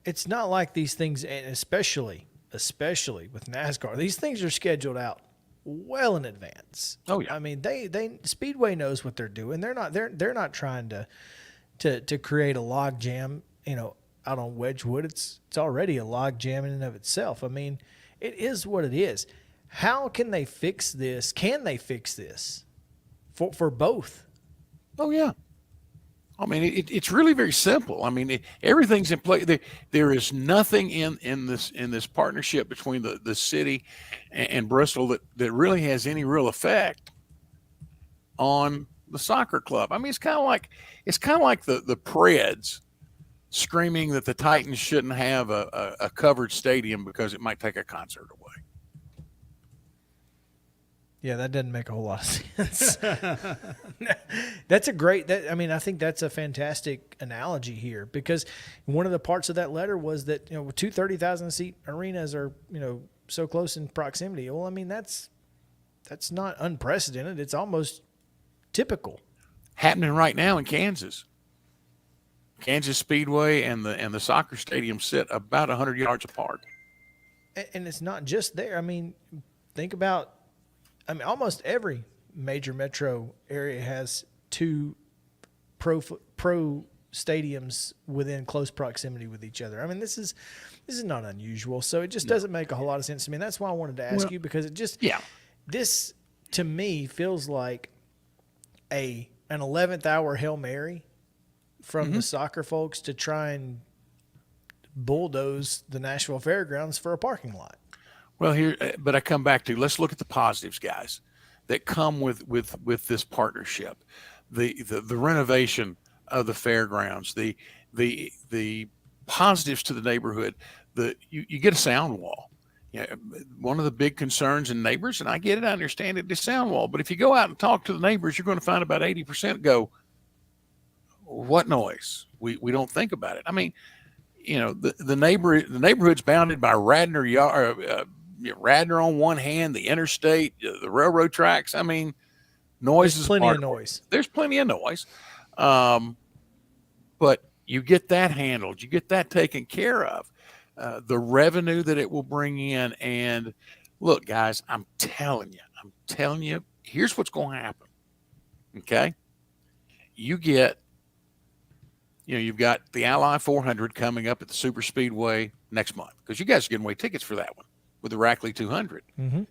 it's not like these things, and especially with NASCAR, these things are scheduled out well in advance. Oh yeah. I mean, they Speedway knows what they're doing. They're not trying to create a log jam, out on Wedgwood. It's already a log jam in and of itself. I mean, it is what it is. How can they fix this? Can they fix this for both? Oh yeah. I mean, it's really very simple. I mean, everything's in place. There is nothing in this partnership between the city and Bristol that really has any real effect on the soccer club. I mean, it's kind of like the Preds screaming that the Titans shouldn't have a covered stadium because it might take a concert away. Yeah, that doesn't make a whole lot of sense. That's a great. I think that's a fantastic analogy here, because one of the parts of that letter was that two 30,000 seat arenas are so close in proximity. Well, I mean that's not unprecedented. It's almost typical. Happening right now in Kansas. Kansas Speedway and the soccer stadium sit about 100 yards apart. And it's not just there. I mean, think about, almost every major metro area has two pro stadiums within close proximity with each other. I mean, this is not unusual. So it just doesn't make a whole lot of sense to me. And that's why I wanted to ask you, because it just, this to me feels like an 11th hour Hail Mary from the soccer folks to try and bulldoze the Nashville Fairgrounds for a parking lot. Well, but I come back to, let's look at the positives, guys, that come with this partnership. The renovation of the fairgrounds, the positives to the neighborhood. You get a sound wall. One of the big concerns in neighbors, and I get it, I understand it, is sound wall. But if you go out and talk to the neighbors, you're going to find about 80% go, what noise? We don't think about it. I mean, the neighborhood's bounded by Radnor Radnor on one hand, the interstate, the railroad tracks. I mean, noise is plenty of noise. There's plenty of noise. But you get that handled, you get that taken care of. The revenue that it will bring in, and look, guys, I'm telling you, here's what's going to happen. Okay, you've got the Ally 400 coming up at the Super Speedway next month, because you guys are giving away tickets for that one with the Rackley 200. Mm-hmm.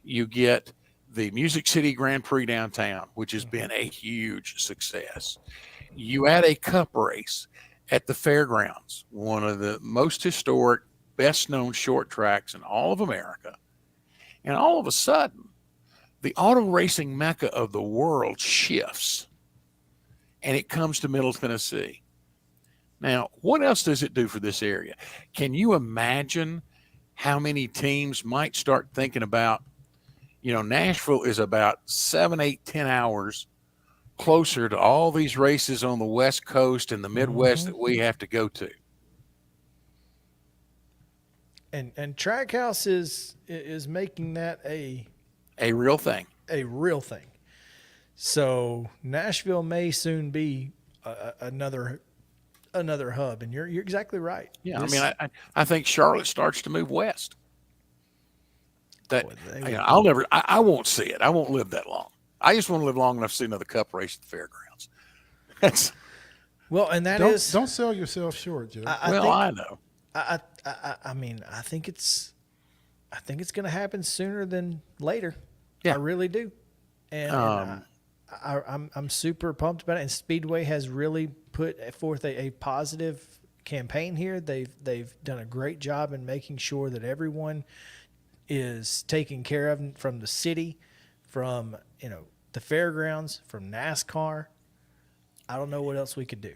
You get the Music City Grand Prix downtown, which has been a huge success. You add a cup race at the fairgrounds, one of the most historic, best known short tracks in all of America. And all of a sudden, the auto racing mecca of the world shifts, and it comes to Middle Tennessee. Now, what else does it do for this area? Can you imagine how many teams might start thinking about, Nashville is about 7, 8, 10 hours closer to all these races on the West Coast and the Midwest that we have to go to. And Trackhouse is making that a real thing. A real thing. So Nashville may soon be another hub, and you're exactly right. Yeah, I think Charlotte starts to move west. I won't see it. I won't live that long. I just want to live long enough to see another cup race at the fairgrounds. Don't sell yourself short, Joe. I know. I think it's going to happen sooner than later. Yeah. I really do. And I'm super pumped about it. And Speedway has really put forth a positive campaign here. They've done a great job in making sure that everyone is taken care of, from the city, from the fairgrounds, from NASCAR. I don't know what else we could do.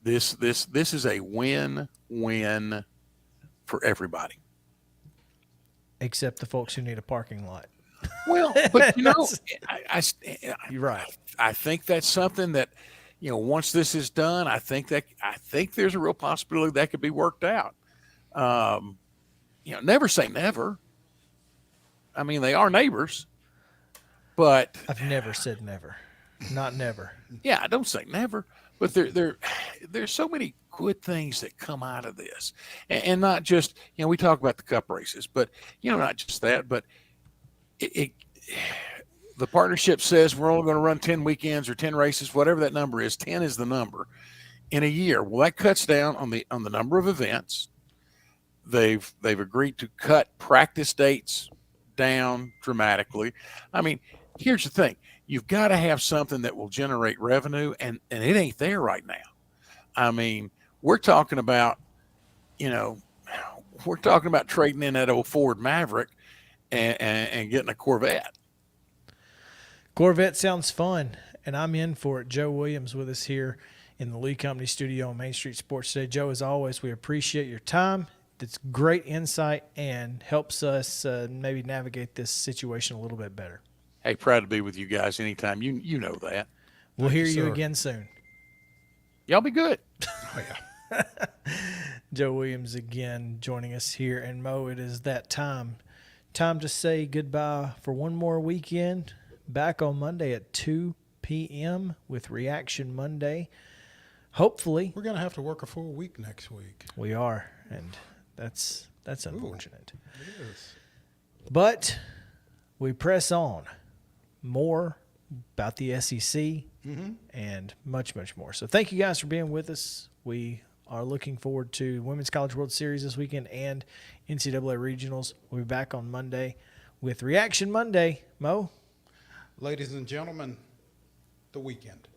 This is a win-win for everybody, except the folks who need a parking lot. Well, but you're right. I think that's something that, once this is done, I think there's a real possibility that could be worked out. Never say never. I mean, they are neighbors, but I've never said never. Not never. Yeah, I don't say never, but there's so many good things that come out of this, and not just, we talk about the cup races, but not just that, but the partnership says we're only going to run 10 weekends or 10 races, whatever that number is. 10 is the number in a year. Well, that cuts down on the number of events. They've agreed to cut practice dates down dramatically. I mean, here's the thing. You've got to have something that will generate revenue, and it ain't there right now. I mean, we're talking about trading in that old Ford Maverick and getting a Corvette. Corvette sounds fun, and I'm in for it. Joe Williams with us here in the Lee Company studio on Main Street Sports today. Joe, as always, we appreciate your time. It's great insight and helps us maybe navigate this situation a little bit better. Hey, proud to be with you guys anytime. You know that. We'll hear you again soon. Y'all be good. Oh, yeah. Joe Williams again joining us here. And Mo, it is that time to say goodbye for one more weekend. Back on Monday at 2 p.m. with Reaction Monday. hopefully We're going to have to work a full week next week. we are, and that's unfortunate. It is. But we press on. More about the SEC and much, much more. So thank you guys for being with us. We are looking forward to Women's College World Series this weekend and NCAA Regionals. We'll be back on Monday with Reaction Monday. Mo? Ladies and gentlemen, the weekend.